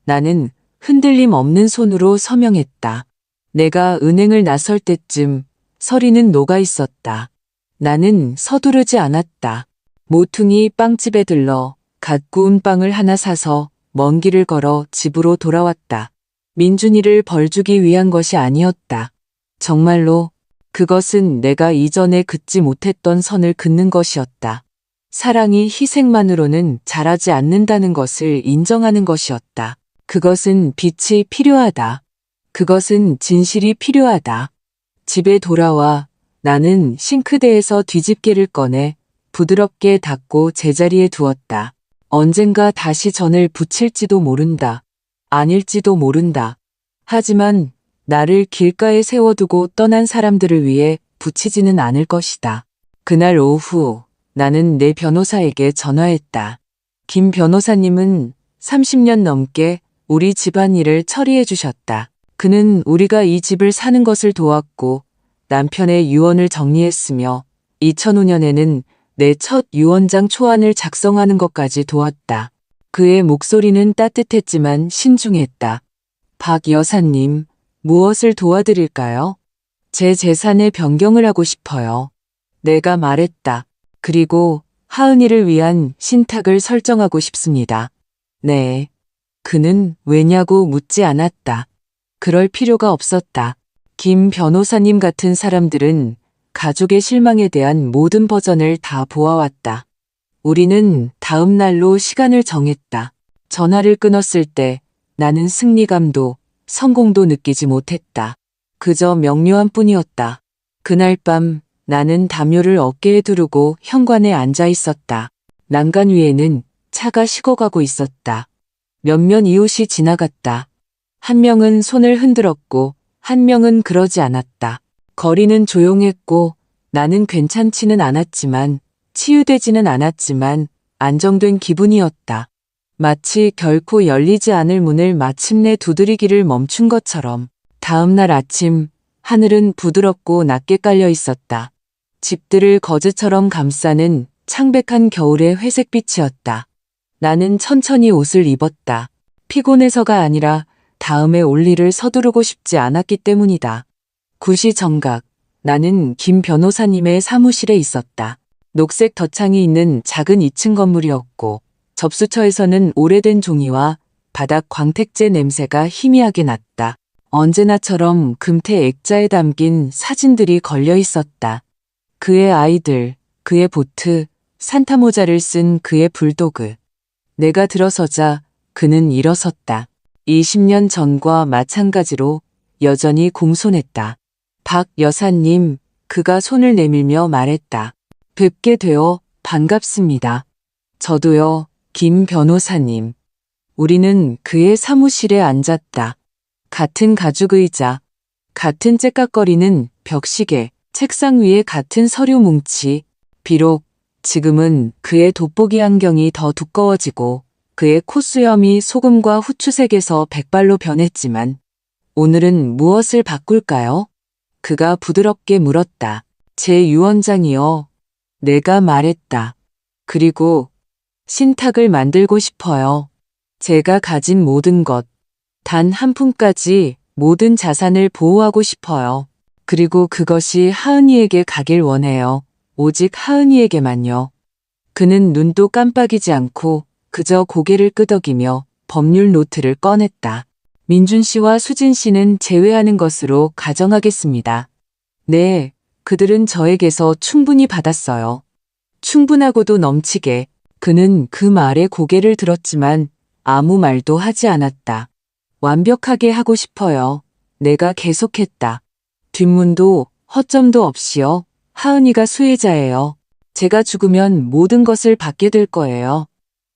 나는 흔들림 없는 손으로 서명했다. 내가 은행을 나설 때쯤 서리는 녹아 있었다. 나는 서두르지 않았다. 모퉁이 빵집에 들러 갓 구운 빵을 하나 사서 먼 길을 걸어 집으로 돌아왔다. 민준이를 벌주기 위한 것이 아니었다. 정말로 그것은 내가 이전에 긋지 못했던 선을 긋는 것이었다. 사랑이 희생만으로는 자라지 않는다는 것을 인정하는 것이었다. 그것은 빛이 필요하다. 그것은 진실이 필요하다. 집에 돌아와 나는 싱크대에서 뒤집개를 꺼내 부드럽게 닫고 제자리에 두었다. 언젠가 다시 전을 붙일지도 모른다. 아닐지도 모른다. 하지만 나를 길가에 세워두고 떠난 사람들을 위해 붙이지는 않을 것이다. 그날 오후 나는 내 변호사에게 전화했다. 김 변호사님은 30년 넘게 우리 집안일을 처리해 주셨다. 그는 우리가 이 집을 사는 것을 도왔고 남편의 유언을 정리했으며 2005년에는 내 첫 유언장 초안을 작성하는 것까지 도왔다. 그의 목소리는 따뜻했지만 신중했다. 박 여사님, 무엇을 도와드릴까요? 제 재산의 변경을 하고 싶어요. 내가 말했다. 그리고 하은이를 위한 신탁을 설정하고 싶습니다. 네. 그는 왜냐고 묻지 않았다. 그럴 필요가 없었다. 김 변호사님 같은 사람들은 가족의 실망에 대한 모든 버전을 다 보아왔다. 우리는 다음 날로 시간을 정했다. 전화를 끊었을 때 나는 승리감도 성공도 느끼지 못했다. 그저 명료한 뿐이었다. 그날 밤 나는 담요를 어깨에 두르고 현관에 앉아 있었다. 난간 위에는 차가 식어가고 있었다. 몇몇 이웃이 지나갔다. 한 명은 손을 흔들었고 한 명은 그러지 않았다. 거리는 조용했고 나는 괜찮지는 않았지만 치유되지는 않았지만 안정된 기분이었다. 마치 결코 열리지 않을 문을 마침내 두드리기를 멈춘 것처럼. 다음 날 아침 하늘은 부드럽고 낮게 깔려 있었다. 집들을 거즈처럼 감싸는 창백한 겨울의 회색빛이었다. 나는 천천히 옷을 입었다. 피곤해서가 아니라 다음에 올 일을 서두르고 싶지 않았기 때문이다. 9시 정각, 나는 김 변호사님의 사무실에 있었다. 녹색 덧창이 있는 작은 2층 건물이었고 접수처에서는 오래된 종이와 바닥 광택제 냄새가 희미하게 났다. 언제나처럼 금태 액자에 담긴 사진들이 걸려 있었다. 그의 아이들, 그의 보트, 산타 모자를 쓴 그의 불도그. 내가 들어서자 그는 일어섰다. 20년 전과 마찬가지로 여전히 공손했다. 박 여사님, 그가 손을 내밀며 말했다. 뵙게 되어 반갑습니다. 저도요, 김 변호사님. 우리는 그의 사무실에 앉았다. 같은 가죽의자, 같은 째깍거리는 벽시계, 책상 위에 같은 서류 뭉치. 비록 지금은 그의 돋보기 안경이 더 두꺼워지고 그의 콧수염이 소금과 후추색에서 백발로 변했지만 오늘은 무엇을 바꿀까요? 그가 부드럽게 물었다. 제 유언장이요. 내가 말했다. 그리고 신탁을 만들고 싶어요. 제가 가진 모든 것, 단 한 푼까지 모든 자산을 보호하고 싶어요. 그리고 그것이 하은이에게 가길 원해요. 오직 하은이에게만요. 그는 눈도 깜빡이지 않고 그저 고개를 끄덕이며 법률 노트를 꺼냈다. 민준 씨와 수진 씨는 제외하는 것으로 가정하겠습니다. 네, 그들은 저에게서 충분히 받았어요. 충분하고도 넘치게. 그는 그 말에 고개를 들었지만 아무 말도 하지 않았다. 완벽하게 하고 싶어요. 내가 계속했다. 뒷문도 허점도 없이요. 하은이가 수혜자예요. 제가 죽으면 모든 것을 받게 될 거예요.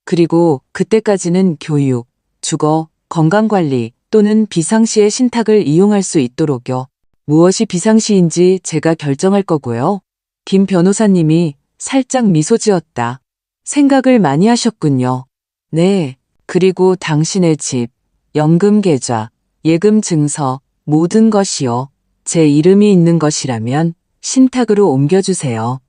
그리고 그때까지는 교육, 주거, 건강관리 또는 비상시의 신탁을 이용할 수 있도록요. 무엇이 비상시인지 제가 결정할 거고요. 김 변호사님이 살짝 미소 지었다. 생각을 많이 하셨군요. 네, 그리고 당신의 집, 연금 계좌, 예금 증서, 모든 것이요. 제 이름이 있는 것이라면 신탁으로 옮겨주세요.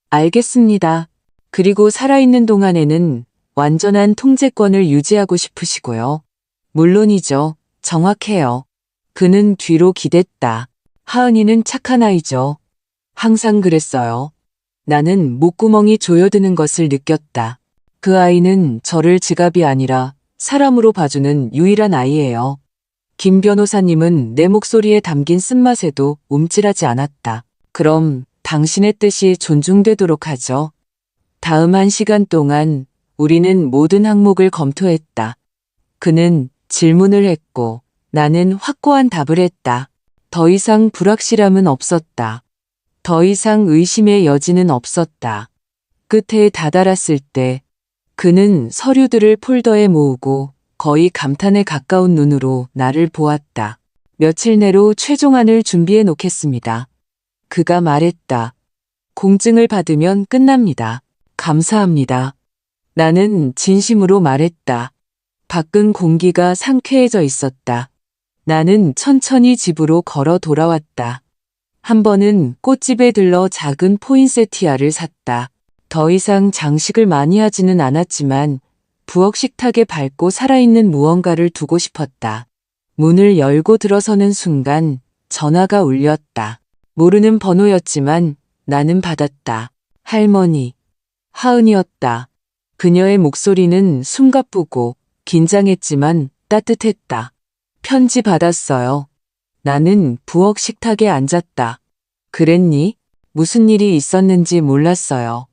알겠습니다. 그리고 살아있는 동안에는 완전한 통제권을 유지하고 싶으시고요. 물론이죠. 정확해요. 그는 뒤로 기댔다. 하은이는 착한 아이죠. 항상 그랬어요. 나는 목구멍이 조여드는 것을 느꼈다. 그 아이는 저를 지갑이 아니라 사람으로 봐주는 유일한 아이예요. 김 변호사님은 내 목소리에 담긴 쓴맛에도 움찔하지 않았다. 그럼 당신의 뜻이 존중되도록 하죠. 다음 1시간 동안 우리는 모든 항목을 검토했다. 그는 질문을 했고 나는 확고한 답을 했다. 더 이상 불확실함은 없었다. 더 이상 의심의 여지는 없었다. 끝에 다다랐을 때 그는 서류들을 폴더에 모으고 거의 감탄에 가까운 눈으로 나를 보았다. 며칠 내로 최종안을 준비해 놓겠습니다. 그가 말했다. 공증을 받으면 끝납니다. 감사합니다. 나는 진심으로 말했다. 밖은 공기가 상쾌해져 있었다. 나는 천천히 집으로 걸어 돌아왔다. 한 번은 꽃집에 들러 작은 포인세티아를 샀다. 더 이상 장식을 많이 하지는 않았지만 부엌 식탁에 밝고 살아있는 무언가를 두고 싶었다. 문을 열고 들어서는 순간 전화가 울렸다. 모르는 번호였지만 나는 받았다. 할머니. 하은이었다. 그녀의 목소리는 숨가쁘고 긴장했지만 따뜻했다. 편지 받았어요. 나는 부엌 식탁에 앉았다. 그랬니? 무슨 일이 있었는지 몰랐어요.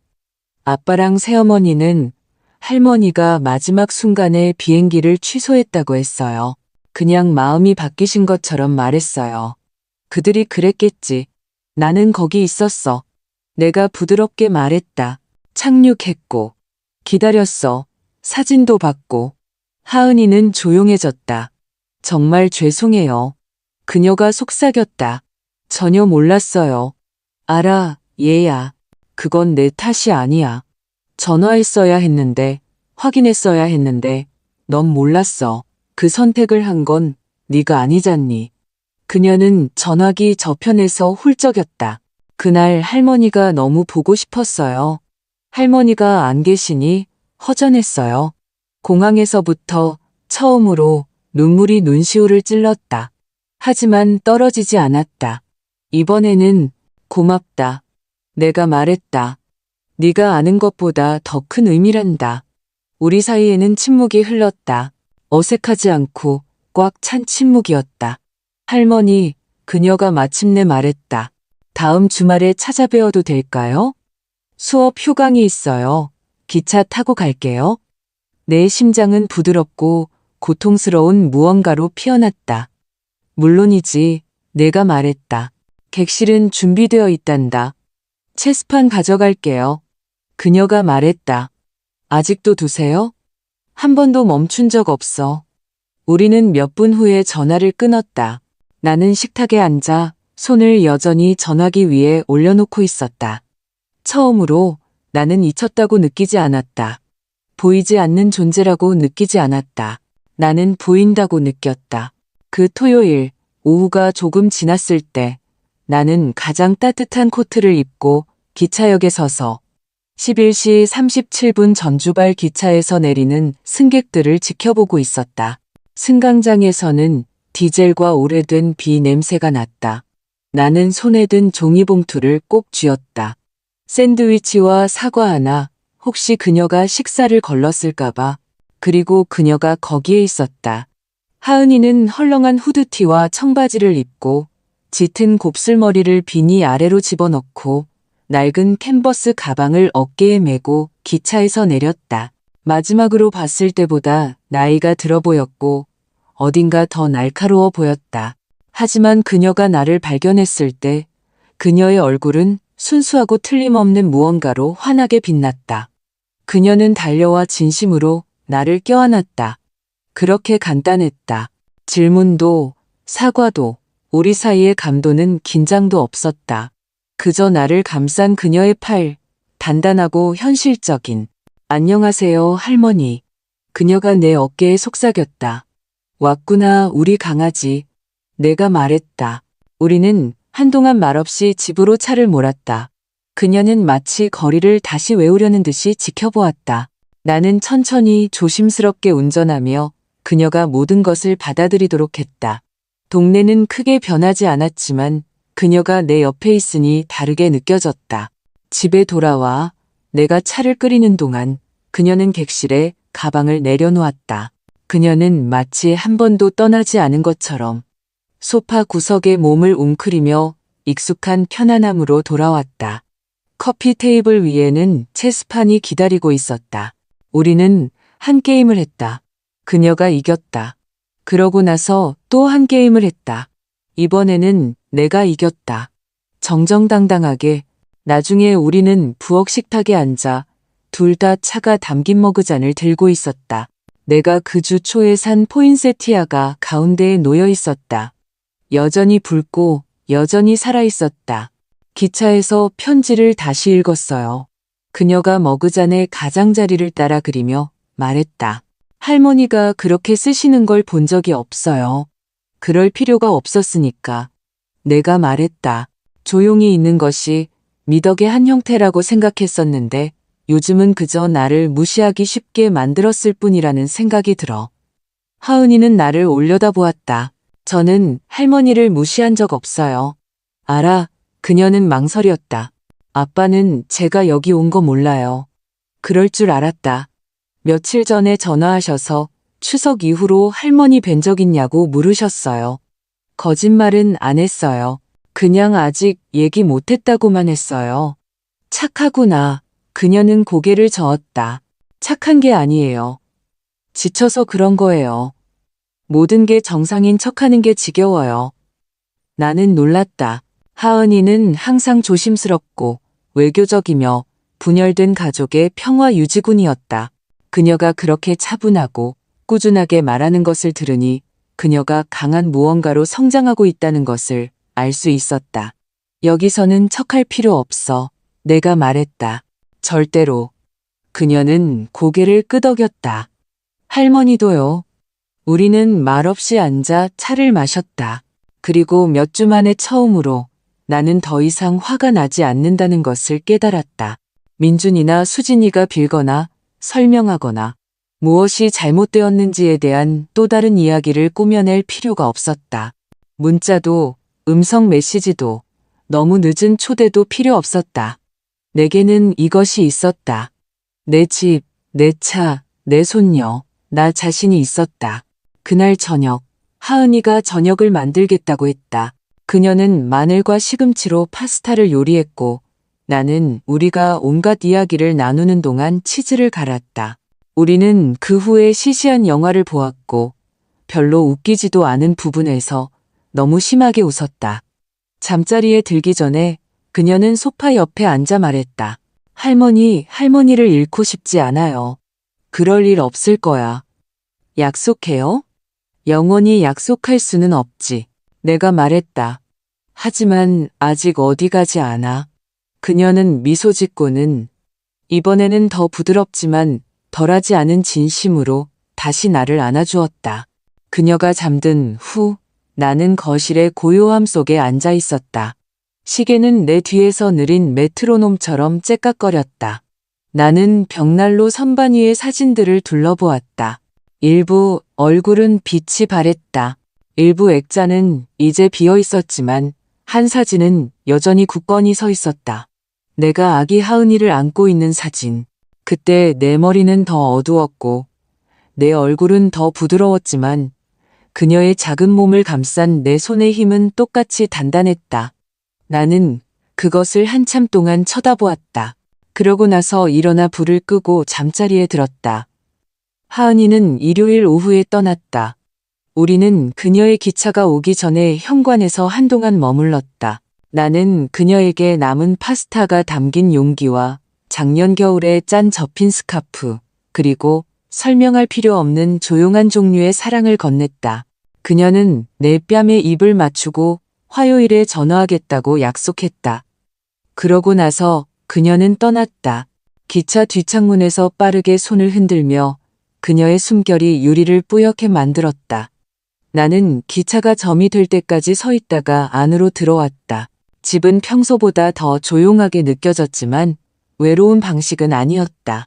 아빠랑 새어머니는 할머니가 마지막 순간에 비행기를 취소했다고 했어요. 그냥 마음이 바뀌신 것처럼 말했어요. 그들이 그랬겠지. 나는 거기 있었어. 내가 부드럽게 말했다. 착륙했고. 기다렸어. 사진도 받고. 하은이는 조용해졌다. 정말 죄송해요. 그녀가 속삭였다. 전혀 몰랐어요. 알아, 얘야. 그건 내 탓이 아니야. 전화했어야 했는데, 확인했어야 했는데, 넌 몰랐어. 그 선택을 한 건 네가 아니잖니. 그녀는 전화기 저편에서 훌쩍였다. 그날 할머니가 너무 보고 싶었어요. 할머니가 안 계시니 허전했어요. 공항에서부터 처음으로 눈물이 눈시울을 찔렀다. 하지만 떨어지지 않았다. 이번에는 고맙다. 내가 말했다. 네가 아는 것보다 더 큰 의미란다. 우리 사이에는 침묵이 흘렀다. 어색하지 않고 꽉 찬 침묵이었다. 할머니, 그녀가 마침내 말했다. 다음 주말에 찾아뵈어도 될까요? 수업 휴강이 있어요. 기차 타고 갈게요. 내 심장은 부드럽고 고통스러운 무언가로 피어났다. 물론이지, 내가 말했다. 객실은 준비되어 있단다. 체스판 가져갈게요. 그녀가 말했다. 아직도 두세요? 한 번도 멈춘 적 없어. 우리는 몇 분 후에 전화를 끊었다. 나는 식탁에 앉아 손을 여전히 전화기 위에 올려놓고 있었다. 처음으로 나는 잊혔다고 느끼지 않았다. 보이지 않는 존재라고 느끼지 않았다. 나는 보인다고 느꼈다. 그 토요일 오후가 조금 지났을 때 나는 가장 따뜻한 코트를 입고 기차역에 서서 11시 37분 전주발 기차에서 내리는 승객들을 지켜보고 있었다. 승강장에서는 디젤과 오래된 비 냄새가 났다. 나는 손에 든 종이봉투를 꼭 쥐었다. 샌드위치와 사과 하나, 혹시 그녀가 식사를 걸렀을까봐. 그리고 그녀가 거기에 있었다. 하은이는 헐렁한 후드티와 청바지를 입고 짙은 곱슬머리를 비니 아래로 집어넣고 낡은 캔버스 가방을 어깨에 메고 기차에서 내렸다. 마지막으로 봤을 때보다 나이가 들어 보였고 어딘가 더 날카로워 보였다. 하지만 그녀가 나를 발견했을 때 그녀의 얼굴은 순수하고 틀림없는 무언가로 환하게 빛났다. 그녀는 달려와 진심으로 나를 껴안았다. 그렇게 간단했다. 질문도 사과도 우리 사이의 감도는 긴장도 없었다. 그저 나를 감싼 그녀의 팔, 단단하고 현실적인. 안녕하세요, 할머니. 그녀가 내 어깨에 속삭였다. 왔구나, 우리 강아지. 내가 말했다. 우리는 한동안 말없이 집으로 차를 몰았다. 그녀는 마치 거리를 다시 외우려는 듯이 지켜보았다. 나는 천천히 조심스럽게 운전하며 그녀가 모든 것을 받아들이도록 했다. 동네는 크게 변하지 않았지만 그녀가 내 옆에 있으니 다르게 느껴졌다. 집에 돌아와 내가 차를 끓이는 동안 그녀는 객실에 가방을 내려놓았다. 그녀는 마치 한 번도 떠나지 않은 것처럼 소파 구석에 몸을 웅크리며 익숙한 편안함으로 돌아왔다. 커피 테이블 위에는 체스판이 기다리고 있었다. 우리는 한 게임을 했다. 그녀가 이겼다. 그러고 나서 또 한 게임을 했다. 이번에는 내가 이겼다. 정정당당하게. 나중에 우리는 부엌 식탁에 앉아 둘 다 차가 담긴 머그잔을 들고 있었다. 내가 그 주 초에 산 포인세티아가 가운데에 놓여 있었다. 여전히 붉고 여전히 살아있었다. 기차에서 편지를 다시 읽었어요. 그녀가 머그잔의 가장자리를 따라 그리며 말했다. 할머니가 그렇게 쓰시는 걸 본 적이 없어요. 그럴 필요가 없었으니까. 내가 말했다. 조용히 있는 것이 미덕의 한 형태라고 생각했었는데 요즘은 그저 나를 무시하기 쉽게 만들었을 뿐이라는 생각이 들어. 하은이는 나를 올려다보았다. 저는 할머니를 무시한 적 없어요. 알아. 그녀는 망설였다. 아빠는 제가 여기 온 거 몰라요. 그럴 줄 알았다. 며칠 전에 전화하셔서 추석 이후로 할머니 뵌 적 있냐고 물으셨어요. 거짓말은 안 했어요. 그냥 아직 얘기 못했다고만 했어요. 착하구나. 그녀는 고개를 저었다. 착한 게 아니에요. 지쳐서 그런 거예요. 모든 게 정상인 척하는 게 지겨워요. 나는 놀랐다. 하은이는 항상 조심스럽고 외교적이며 분열된 가족의 평화 유지군이었다. 그녀가 그렇게 차분하고 꾸준하게 말하는 것을 들으니 그녀가 강한 무언가로 성장하고 있다는 것을 알 수 있었다. 여기서는 척할 필요 없어. 내가 말했다. 절대로. 그녀는 고개를 끄덕였다. 할머니도요. 우리는 말없이 앉아 차를 마셨다. 그리고 몇 주 만에 처음으로 나는 더 이상 화가 나지 않는다는 것을 깨달았다. 민준이나 수진이가 빌거나 설명하거나 무엇이 잘못되었는지에 대한 또 다른 이야기를 꾸며낼 필요가 없었다. 문자도 음성 메시지도 너무 늦은 초대도 필요 없었다. 내게는 이것이 있었다. 내 집, 내 차, 내 손녀, 나 자신이 있었다. 그날 저녁, 하은이가 저녁을 만들겠다고 했다. 그녀는 마늘과 시금치로 파스타를 요리했고 나는 우리가 온갖 이야기를 나누는 동안 치즈를 갈았다. 우리는 그 후에 시시한 영화를 보았고 별로 웃기지도 않은 부분에서 너무 심하게 웃었다. 잠자리에 들기 전에 그녀는 소파 옆에 앉아 말했다. 할머니를 잃고 싶지 않아요. 그럴 일 없을 거야. 약속해요? 영원히 약속할 수는 없지. 내가 말했다. 하지만 아직 어디 가지 않아. 그녀는 미소 짓고는 이번에는 더 부드럽지만 덜하지 않은 진심으로 다시 나를 안아주었다. 그녀가 잠든 후 나는 거실의 고요함 속에 앉아 있었다. 시계는 내 뒤에서 느린 메트로놈처럼 째깍거렸다. 나는 벽난로 선반 위의 사진들을 둘러보았다. 일부 얼굴은 빛이 바랬다. 일부 액자는 이제 비어 있었지만 한 사진은 여전히 굳건히 서 있었다. 내가 아기 하은이를 안고 있는 사진. 그때 내 머리는 더 어두웠고 내 얼굴은 더 부드러웠지만 그녀의 작은 몸을 감싼 내 손의 힘은 똑같이 단단했다. 나는 그것을 한참 동안 쳐다보았다. 그러고 나서 일어나 불을 끄고 잠자리에 들었다. 하은이는 일요일 오후에 떠났다. 우리는 그녀의 기차가 오기 전에 현관에서 한동안 머물렀다. 나는 그녀에게 남은 파스타가 담긴 용기와 작년 겨울에 짠 접힌 스카프, 그리고 설명할 필요 없는 조용한 종류의 사랑을 건넸다. 그녀는 내 뺨에 입을 맞추고 화요일에 전화하겠다고 약속했다. 그러고 나서 그녀는 떠났다. 기차 뒷창문에서 빠르게 손을 흔들며 그녀의 숨결이 유리를 뿌옇게 만들었다. 나는 기차가 점이 될 때까지 서 있다가 안으로 들어왔다. 집은 평소보다 더 조용하게 느껴졌지만 외로운 방식은 아니었다.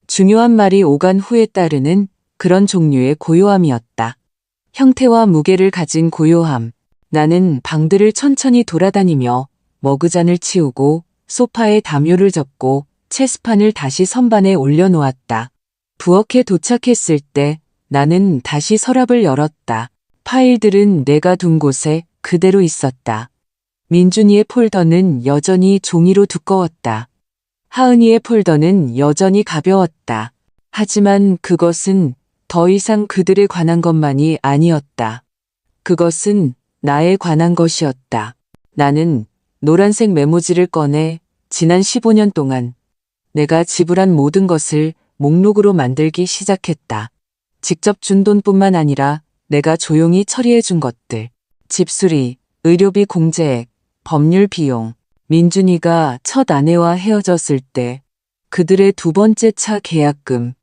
중요한 말이 오간 후에 따르는 그런 종류의 고요함이었다. 형태와 무게를 가진 고요함. 나는 방들을 천천히 돌아다니며 머그잔을 치우고 소파에 담요를 접고 체스판을 다시 선반에 올려놓았다. 부엌에 도착했을 때 나는 다시 서랍을 열었다. 파일들은 내가 둔 곳에 그대로 있었다. 민준이의 폴더는 여전히 종이로 두꺼웠다. 하은이의 폴더는 여전히 가벼웠다. 하지만 그것은 더 이상 그들에 관한 것만이 아니었다. 그것은 나에 관한 것이었다. 나는 노란색 메모지를 꺼내 지난 15년 동안 내가 지불한 모든 것을 목록으로 만들기 시작했다. 직접 준 돈뿐만 아니라 내가 조용히 처리해 준 것들. 집수리, 의료비 공제액, 법률 비용. 민준이가 첫 아내와 헤어졌을 때 그들의 두 번째 차 계약금.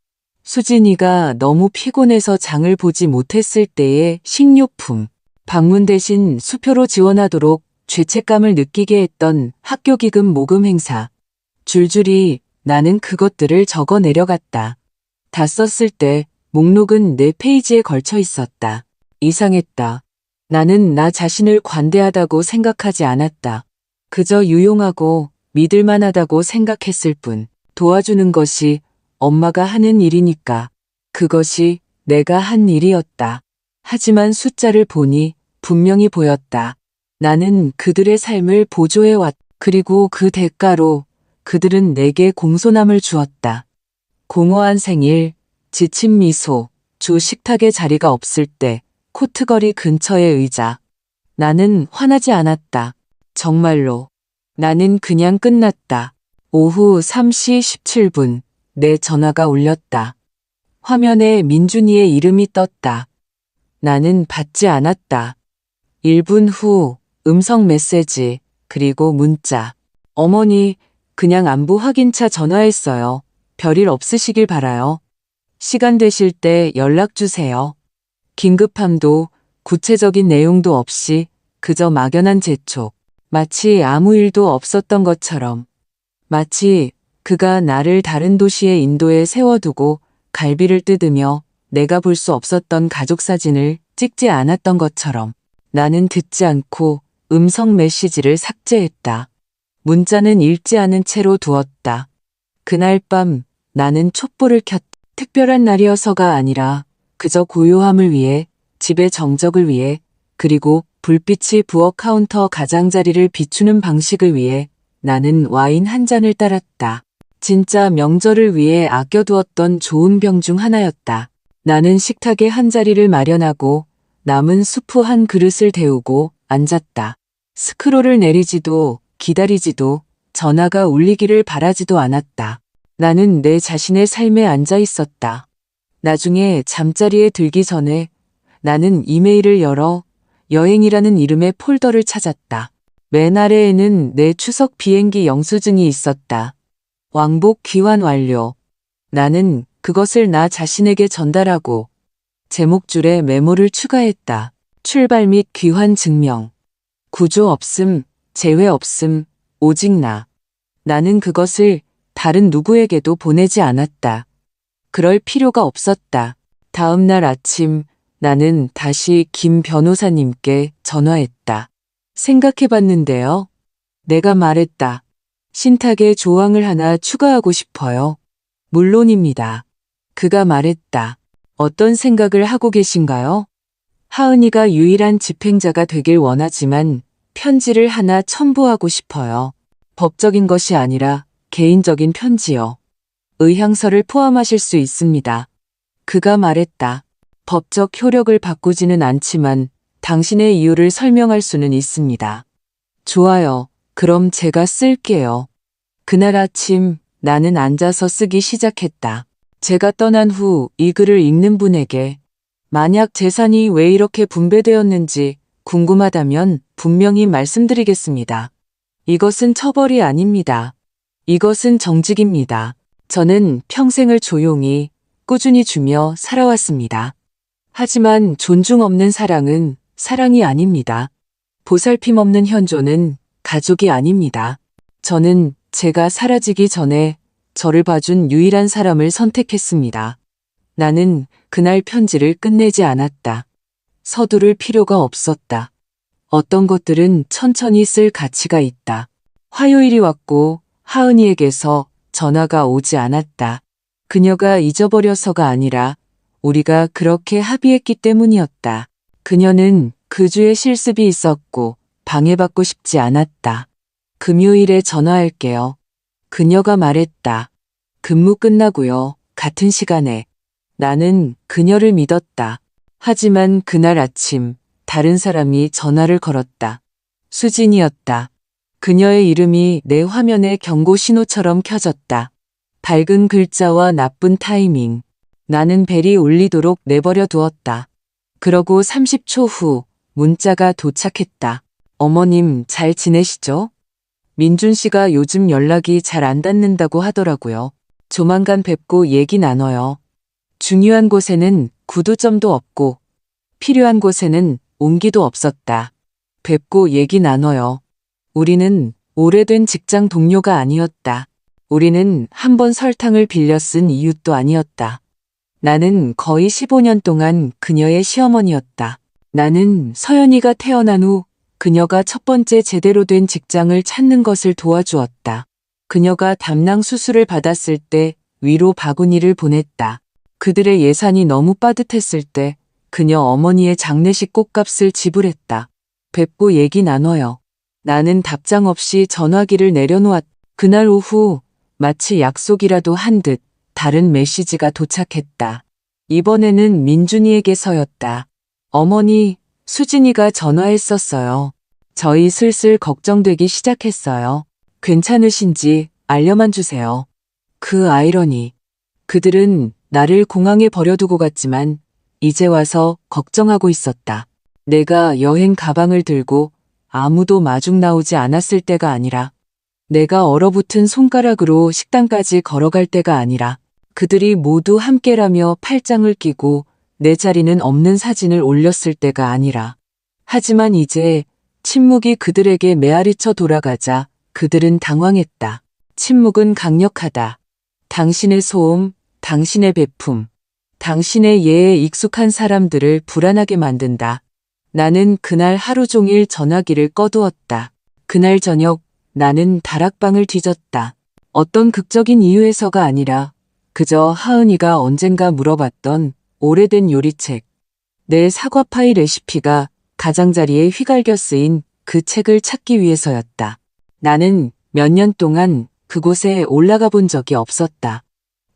수진이가 너무 피곤해서 장을 보지 못했을 때의 식료품. 방문 대신 수표로 지원하도록 죄책감을 느끼게 했던 학교 기금 모금 행사. 줄줄이 나는 그것들을 적어 내려갔다. 다 썼을 때 목록은 4페이지에 걸쳐 있었다. 이상했다. 나는 나 자신을 관대하다고 생각하지 않았다. 그저 유용하고 믿을만하다고 생각했을 뿐. 도와주는 것이 엄마가 하는 일이니까. 그것이 내가 한 일이었다. 하지만 숫자를 보니 분명히 보였다. 나는 그들의 삶을 보조해왔다. 그리고 그 대가로 그들은 내게 공손함을 주었다. 공허한 생일, 지친 미소, 주 식탁에 자리가 없을 때 코트거리 근처의 의자. 나는 화나지 않았다. 정말로. 나는 그냥 끝났다. 오후 3시 17분 내 전화가 울렸다. 화면에 민준이의 이름이 떴다. 나는 받지 않았다. 1분 후 음성 메시지 그리고 문자. 어머니, 그냥 안부 확인차 전화했어요. 별일 없으시길 바라요. 시간 되실 때 연락 주세요. 긴급함도 구체적인 내용도 없이 그저 막연한 재촉. 마치 아무 일도 없었던 것처럼. 마치 그가 나를 다른 도시에 인도에 세워두고 갈비를 뜯으며 내가 볼 수 없었던 가족 사진을 찍지 않았던 것처럼. 나는 듣지 않고 음성 메시지를 삭제했다. 문자는 읽지 않은 채로 두었다. 그날 밤 나는 촛불을 켰다. 특별한 날이어서가 아니라 그저 고요함을 위해, 집의 정적을 위해, 그리고 불빛이 부엌 카운터 가장자리를 비추는 방식을 위해 나는 와인 한 잔을 따랐다. 진짜 명절을 위해 아껴두었던 좋은 병 중 하나였다. 나는 식탁에 한 자리를 마련하고 남은 수프 한 그릇을 데우고 앉았다. 스크롤을 내리지도 기다리지도 전화가 울리기를 바라지도 않았다. 나는 내 자신의 삶에 앉아 있었다. 나중에 잠자리에 들기 전에 나는 이메일을 열어 여행이라는 이름의 폴더를 찾았다. 맨 아래에는 내 추석 비행기 영수증이 있었다. 왕복 귀환 완료. 나는 그것을 나 자신에게 전달하고 제목줄에 메모를 추가했다. 출발 및 귀환 증명. 구조 없음, 재회 없음, 오직 나. 나는 그것을 다른 누구에게도 보내지 않았다. 그럴 필요가 없었다. 다음 날 아침 나는 다시 김 변호사님께 전화했다. 생각해봤는데요. 내가 말했다. 신탁에 조항을 하나 추가하고 싶어요. 물론입니다. 그가 말했다. 어떤 생각을 하고 계신가요? 하은이가 유일한 집행자가 되길 원하지만 편지를 하나 첨부하고 싶어요. 법적인 것이 아니라 개인적인 편지요. 의향서를 포함하실 수 있습니다. 그가 말했다. 법적 효력을 바꾸지는 않지만 당신의 이유를 설명할 수는 있습니다. 좋아요. 그럼 제가 쓸게요. 그날 아침 나는 앉아서 쓰기 시작했다. 제가 떠난 후 이 글을 읽는 분에게 만약 재산이 왜 이렇게 분배되었는지 궁금하다면 분명히 말씀드리겠습니다. 이것은 처벌이 아닙니다. 이것은 정직입니다. 저는 평생을 조용히 꾸준히 주며 살아왔습니다. 하지만 존중 없는 사랑은 사랑이 아닙니다. 보살핌 없는 현존은 가족이 아닙니다. 저는 제가 사라지기 전에 저를 봐준 유일한 사람을 선택했습니다. 나는 그날 편지를 끝내지 않았다. 서두를 필요가 없었다. 어떤 것들은 천천히 쓸 가치가 있다. 화요일이 왔고 하은이에게서 전화가 오지 않았다. 그녀가 잊어버려서가 아니라 우리가 그렇게 합의했기 때문이었다. 그녀는 그 주에 실습이 있었고 방해받고 싶지 않았다. 금요일에 전화할게요. 그녀가 말했다. 근무 끝나고요. 같은 시간에. 나는 그녀를 믿었다. 하지만 그날 아침 다른 사람이 전화를 걸었다. 수진이었다. 그녀의 이름이 내 화면에 경고 신호처럼 켜졌다. 밝은 글자와 나쁜 타이밍. 나는 벨이 울리도록 내버려 두었다. 그러고 30초 후 문자가 도착했다. 어머님 잘 지내시죠? 민준 씨가 요즘 연락이 잘 안 닿는다고 하더라고요. 조만간 뵙고 얘기 나눠요. 중요한 곳에는 구두점도 없고 필요한 곳에는 온기도 없었다. 뵙고 얘기 나눠요. 우리는 오래된 직장 동료가 아니었다. 우리는 한 번 설탕을 빌려 쓴 이웃도 아니었다. 나는 거의 15년 동안 그녀의 시어머니였다. 나는 서연이가 태어난 후 그녀가 첫 번째 제대로 된 직장을 찾는 것을 도와주었다. 그녀가 담낭 수술을 받았을 때 위로 바구니를 보냈다. 그들의 예산이 너무 빠듯했을 때 그녀 어머니의 장례식 꽃값을 지불했다. 뵙고 얘기 나눠요. 나는 답장 없이 전화기를 내려놓았다. 그날 오후 마치 약속이라도 한 듯 다른 메시지가 도착했다. 이번에는 민준이에게서였다. 어머니, 수진이가 전화했었어요. 저희 슬슬 걱정되기 시작했어요. 괜찮으신지 알려만 주세요. 그 아이러니. 그들은 나를 공항에 버려두고 갔지만 이제 와서 걱정하고 있었다. 내가 여행 가방을 들고 아무도 마중 나오지 않았을 때가 아니라 내가 얼어붙은 손가락으로 식당까지 걸어갈 때가 아니라 그들이 모두 함께라며 팔짱을 끼고 내 자리는 없는 사진을 올렸을 때가 아니라 하지만 이제 침묵이 그들에게 메아리쳐 돌아가자 그들은 당황했다. 침묵은 강력하다. 당신의 소음, 당신의 베품, 당신의 예에 익숙한 사람들을 불안하게 만든다. 나는 그날 하루 종일 전화기를 꺼두었다. 그날 저녁 나는 다락방을 뒤졌다. 어떤 극적인 이유에서가 아니라 그저 하은이가 언젠가 물어봤던 오래된 요리책. 내 사과파이 레시피가 가장자리에 휘갈겨 쓰인 그 책을 찾기 위해서였다. 나는 몇 년 동안 그곳에 올라가 본 적이 없었다.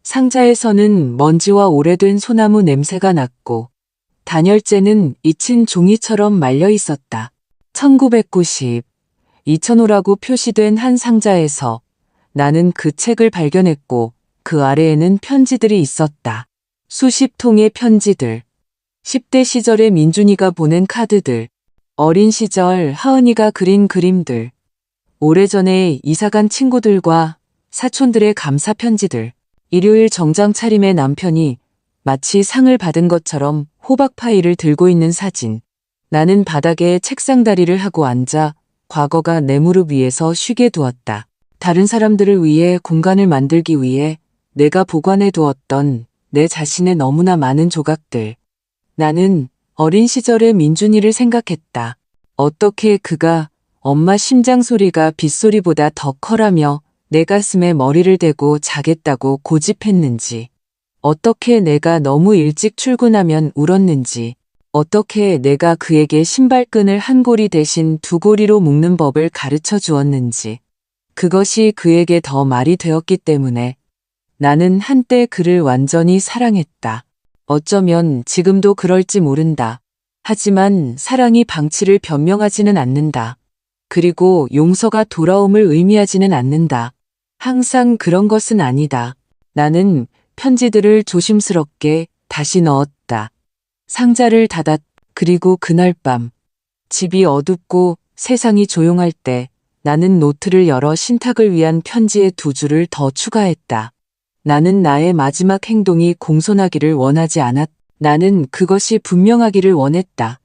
상자에서는 먼지와 오래된 소나무 냄새가 났고 단열재는 잊힌 종이처럼 말려 있었다. 1990, 2005라고 표시된 한 상자에서 나는 그 책을 발견했고 그 아래에는 편지들이 있었다. 수십 통의 편지들. 10대 시절의 민준이가 보낸 카드들. 어린 시절 하은이가 그린 그림들. 오래전에 이사간 친구들과 사촌들의 감사 편지들. 일요일 정장 차림의 남편이 마치 상을 받은 것처럼 호박 파이를 들고 있는 사진. 나는 바닥에 책상 다리를 하고 앉아 과거가 내 무릎 위에서 쉬게 두었다. 다른 사람들을 위해 공간을 만들기 위해 내가 보관해 두었던 내 자신의 너무나 많은 조각들. 나는 어린 시절의 민준이를 생각했다. 어떻게 그가 엄마 심장 소리가 빗소리보다 더 커라며 내 가슴에 머리를 대고 자겠다고 고집했는지. 어떻게 내가 너무 일찍 출근하면 울었는지. 어떻게 내가 그에게 신발끈을 한 고리 대신 두 고리로 묶는 법을 가르쳐 주었는지. 그것이 그에게 더 말이 되었기 때문에 나는 한때 그를 완전히 사랑했다. 어쩌면 지금도 그럴지 모른다. 하지만 사랑이 방치를 변명하지는 않는다. 그리고 용서가 돌아옴을 의미하지는 않는다. 항상 그런 것은 아니다. 나는 편지들을 조심스럽게 다시 넣었다. 상자를 닫았. 그리고 그날 밤 집이 어둡고 세상이 조용할 때 나는 노트를 열어 신탁을 위한 편지의 두 줄을 더 추가했다. 나는 나의 마지막 행동이 공손하기를 원하지 않았. 나는 그것이 분명하기를 원했다.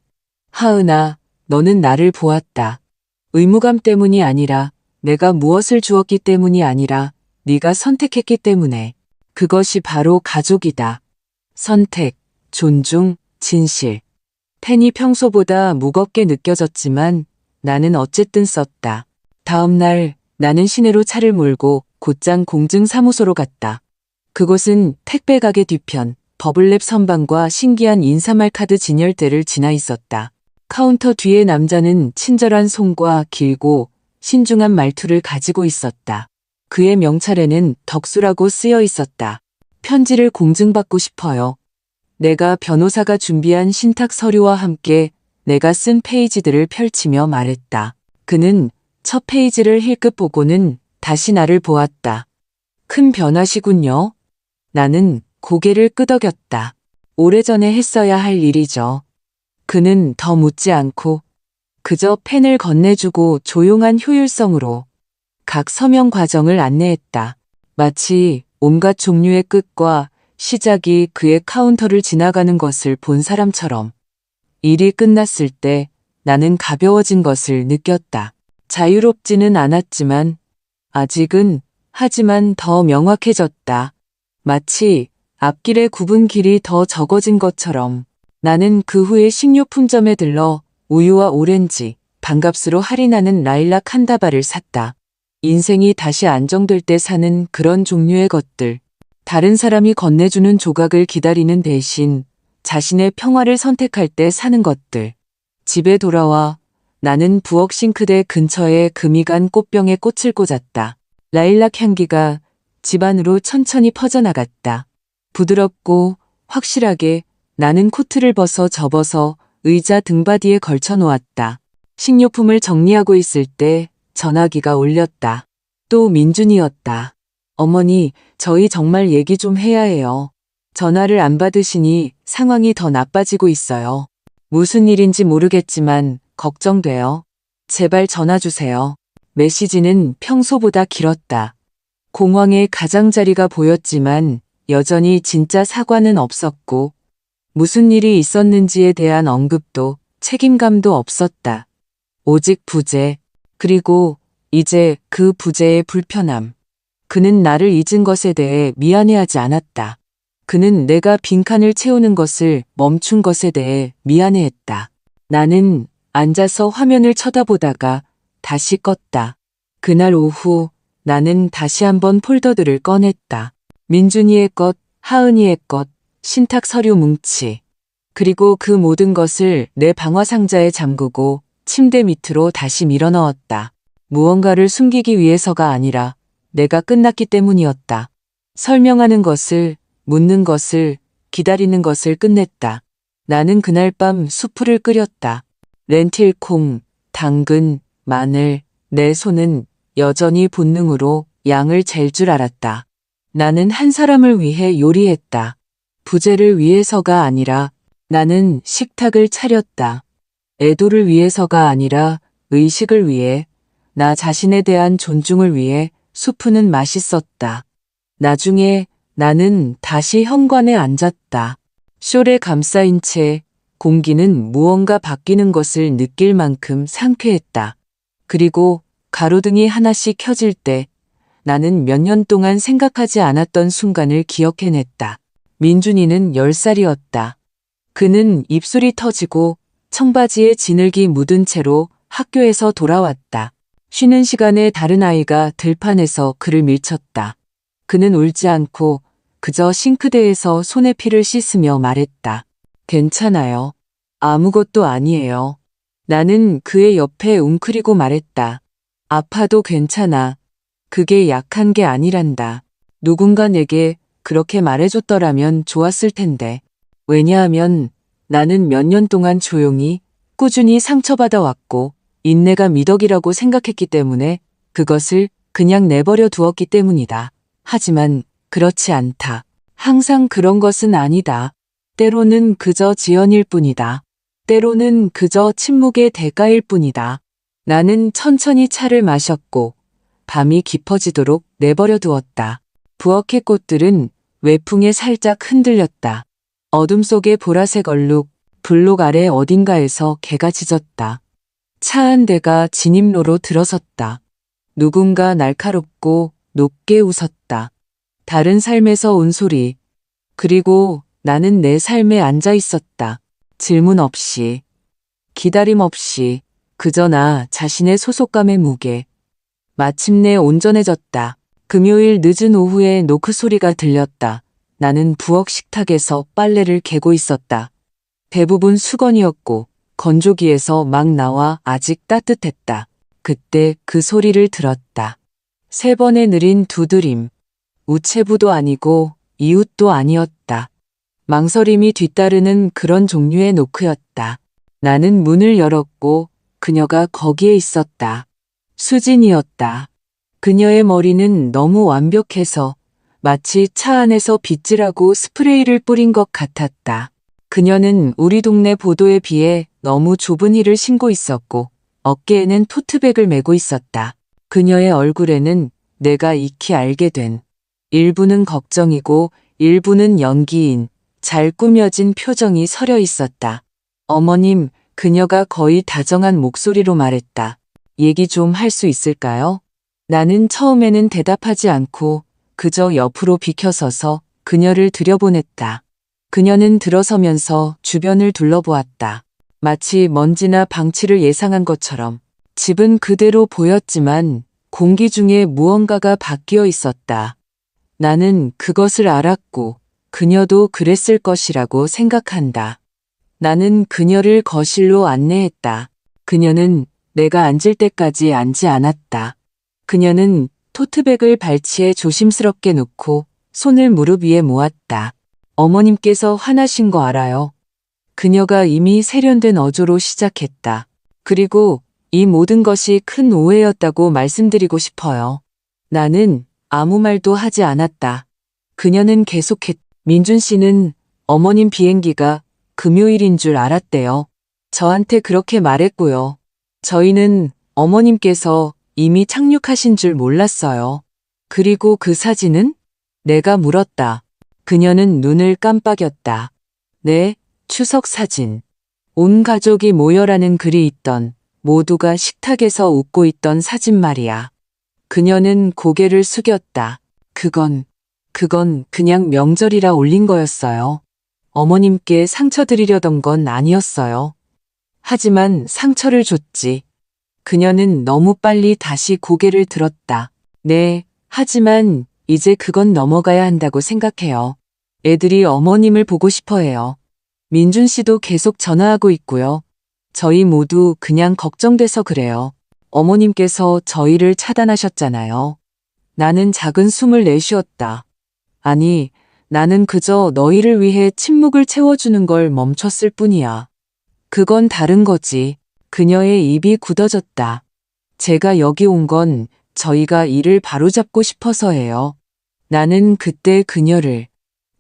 하은아, 너는 나를 보았다. 의무감 때문이 아니라 내가 무엇을 주었기 때문이 아니라 네가 선택했기 때문에. 그것이 바로 가족이다. 선택, 존중, 진실. 펜이 평소보다 무겁게 느껴졌지만 나는 어쨌든 썼다. 다음 날 나는 시내로 차를 몰고 곧장 공증사무소로 갔다. 그곳은 택배 가게 뒤편, 버블랩 선반과 신기한 인사말 카드 진열대를 지나 있었다. 카운터 뒤에 남자는 친절한 손과 길고 신중한 말투를 가지고 있었다. 그의 명찰에는 덕수라고 쓰여 있었다. 편지를 공증받고 싶어요. 내가 변호사가 준비한 신탁 서류와 함께 내가 쓴 페이지들을 펼치며 말했다. 그는 첫 페이지를 힐끗 보고는 다시 나를 보았다. 큰 변화시군요. 나는 고개를 끄덕였다. 오래전에 했어야 할 일이죠. 그는 더 묻지 않고 그저 펜을 건네주고 조용한 효율성으로 각 서명 과정을 안내했다. 마치 온갖 종류의 끝과 시작이 그의 카운터를 지나가는 것을 본 사람처럼. 일이 끝났을 때 나는 가벼워진 것을 느꼈다. 자유롭지는 않았지만 아직은 하지만 더 명확해졌다. 마치 앞길의 굽은 길이 더 적어진 것처럼. 나는 그 후에 식료품점에 들러 우유와 오렌지, 반값으로 할인하는 라일락 한 다발을 샀다. 인생이 다시 안정될 때 사는 그런 종류의 것들. 다른 사람이 건네주는 조각을 기다리는 대신 자신의 평화를 선택할 때 사는 것들. 집에 돌아와 나는 부엌 싱크대 근처에 금이 간 꽃병에 꽃을 꽂았다. 라일락 향기가 집안으로 천천히 퍼져나갔다. 부드럽고 확실하게 나는 코트를 벗어 접어서 의자 등받이에 걸쳐 놓았다. 식료품을 정리하고 있을 때 전화기가 울렸다. 또 민준이었다. 어머니, 저희 정말 얘기 좀 해야 해요. 전화를 안 받으시니 상황이 더 나빠지고 있어요. 무슨 일인지 모르겠지만 걱정돼요. 제발 전화 주세요. 메시지는 평소보다 길었다. 공황의 가장자리가 보였지만 여전히 진짜 사과는 없었고 무슨 일이 있었는지에 대한 언급도 책임감도 없었다. 오직 부재, 그리고 이제 그 부재의 불편함. 그는 나를 잊은 것에 대해 미안해하지 않았다. 그는 내가 빈칸을 채우는 것을 멈춘 것에 대해 미안해했다. 나는 앉아서 화면을 쳐다보다가 다시 껐다. 그날 오후 나는 다시 한번 폴더들을 꺼냈다. 민준이의 것, 하은이의 것, 신탁 서류 뭉치. 그리고 그 모든 것을 내 방화 상자에 잠그고 침대 밑으로 다시 밀어넣었다. 무언가를 숨기기 위해서가 아니라 내가 끝났기 때문이었다. 설명하는 것을, 묻는 것을, 기다리는 것을 끝냈다. 나는 그날 밤 수프를 끓였다. 렌틸콩, 당근, 마늘, 내 손은 여전히 본능으로 양을 잴 줄 알았다. 나는 한 사람을 위해 요리했다. 부재를 위해서가 아니라 나는 식탁을 차렸다. 애도를 위해서가 아니라 의식을 위해, 나 자신에 대한 존중을 위해 수프는 맛있었다. 나중에 나는 다시 현관에 앉았다. 숄에 감싸인 채 공기는 무언가 바뀌는 것을 느낄 만큼 상쾌했다. 그리고 가로등이 하나씩 켜질 때 나는 몇 년 동안 생각하지 않았던 순간을 기억해냈다. 민준이는 10살이었다. 그는 입술이 터지고 청바지에 진흙이 묻은 채로 학교에서 돌아왔다. 쉬는 시간에 다른 아이가 들판에서 그를 밀쳤다. 그는 울지 않고 그저 싱크대에서 손에 피를 씻으며 말했다. 괜찮아요. 아무것도 아니에요. 나는 그의 옆에 웅크리고 말했다. 아파도 괜찮아. 그게 약한 게 아니란다. 누군가 내게 그렇게 말해줬더라면 좋았을 텐데. 왜냐하면 나는 몇 년 동안 조용히 꾸준히 상처받아 왔고 인내가 미덕이라고 생각했기 때문에 그것을 그냥 내버려 두었기 때문이다. 하지만 그렇지 않다. 항상 그런 것은 아니다. 때로는 그저 지연일 뿐이다. 때로는 그저 침묵의 대가일 뿐이다. 나는 천천히 차를 마셨고 밤이 깊어지도록 내버려 두었다. 부엌의 꽃들은 외풍에 살짝 흔들렸다. 어둠 속의 보라색 얼룩, 블록 아래 어딘가에서 개가 짖었다. 차 한 대가 진입로로 들어섰다. 누군가 날카롭고 높게 웃었다. 다른 삶에서 온 소리. 그리고 나는 내 삶에 앉아 있었다. 질문 없이, 기다림 없이, 그저 나 자신의 소속감의 무게. 마침내 온전해졌다. 금요일 늦은 오후에 노크 소리가 들렸다. 나는 부엌 식탁에서 빨래를 개고 있었다. 대부분 수건이었고 건조기에서 막 나와 아직 따뜻했다. 그때 그 소리를 들었다. 3번의 느린 두드림. 우체부도 아니고 이웃도 아니었다. 망설임이 뒤따르는 그런 종류의 노크였다. 나는 문을 열었고 그녀가 거기에 있었다. 수진이었다. 그녀의 머리는 너무 완벽해서 마치 차 안에서 빗질하고 스프레이를 뿌린 것 같았다. 그녀는 우리 동네 보도에 비해 너무 좁은 힐을 신고 있었고 어깨에는 토트백을 메고 있었다. 그녀의 얼굴에는 내가 익히 알게 된 일부는 걱정이고 일부는 연기인 잘 꾸며진 표정이 서려 있었다. 어머님, 그녀가 거의 다정한 목소리로 말했다. 얘기 좀 할 수 있을까요? 나는 처음에는 대답하지 않고 그저 옆으로 비켜서서 그녀를 들여보냈다. 그녀는 들어서면서 주변을 둘러보았다. 마치 먼지나 방치를 예상한 것처럼. 집은 그대로 보였지만 공기 중에 무언가가 바뀌어 있었다. 나는 그것을 알았고 그녀도 그랬을 것이라고 생각한다. 나는 그녀를 거실로 안내했다. 그녀는 내가 앉을 때까지 앉지 않았다. 그녀는 토트백을 발치에 조심스럽게 놓고 손을 무릎 위에 모았다. 어머님께서 화나신 거 알아요. 그녀가 이미 세련된 어조로 시작했다. 그리고 이 모든 것이 큰 오해였다고 말씀드리고 싶어요. 나는 아무 말도 하지 않았다. 그녀는 계속했다. 민준 씨는 어머님 비행기가 금요일인 줄 알았대요. 저한테 그렇게 말했고요. 저희는 어머님께서 이미 착륙하신 줄 몰랐어요. 그리고 그 사진은? 내가 물었다. 그녀는 눈을 깜빡였다. 네, 추석 사진. 온 가족이 모여라는 글이 있던 모두가 식탁에서 웃고 있던 사진 말이야. 그녀는 고개를 숙였다. 그건 그냥 명절이라 올린 거였어요. 어머님께 상처 드리려던 건 아니었어요. 하지만 상처를 줬지. 그녀는 너무 빨리 다시 고개를 들었다. 네, 하지만 이제 그건 넘어가야 한다고 생각해요. 애들이 어머님을 보고 싶어 해요. 민준 씨도 계속 전화하고 있고요. 저희 모두 그냥 걱정돼서 그래요. 어머님께서 저희를 차단하셨잖아요. 나는 작은 숨을 내쉬었다. 아니, 나는 그저 너희를 위해 침묵을 채워주는 걸 멈췄을 뿐이야. 그건 다른 거지. 그녀의 입이 굳어졌다. 제가 여기 온 건 저희가 일을 바로잡고 싶어서예요. 나는 그때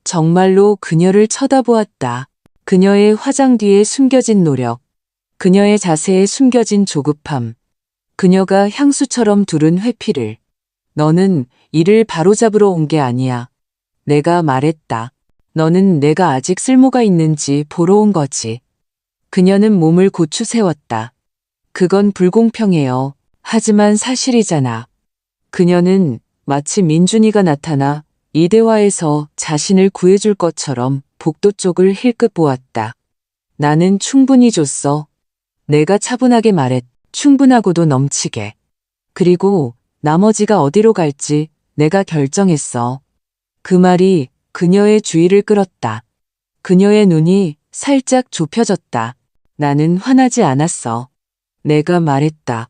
정말로 그녀를 쳐다보았다. 그녀의 화장 뒤에 숨겨진 노력, 그녀의 자세에 숨겨진 조급함, 그녀가 향수처럼 두른 회피를. 너는 일을 바로잡으러 온 게 아니야. 내가 말했다. 너는 내가 아직 쓸모가 있는지 보러 온 거지. 그녀는 몸을 고추 세웠다. 그건 불공평해요. 하지만 사실이잖아. 그녀는 마치 민준이가 나타나 이 대화에서 자신을 구해줄 것처럼 복도 쪽을 힐끗 보았다. 나는 충분히 줬어. 내가 차분하게 말했. 충분하고도 넘치게. 그리고 나머지가 어디로 갈지 내가 결정했어. 그 말이 그녀의 주의를 끌었다. 그녀의 눈이 살짝 좁혀졌다. 나는 화나지 않았어. 내가 말했다.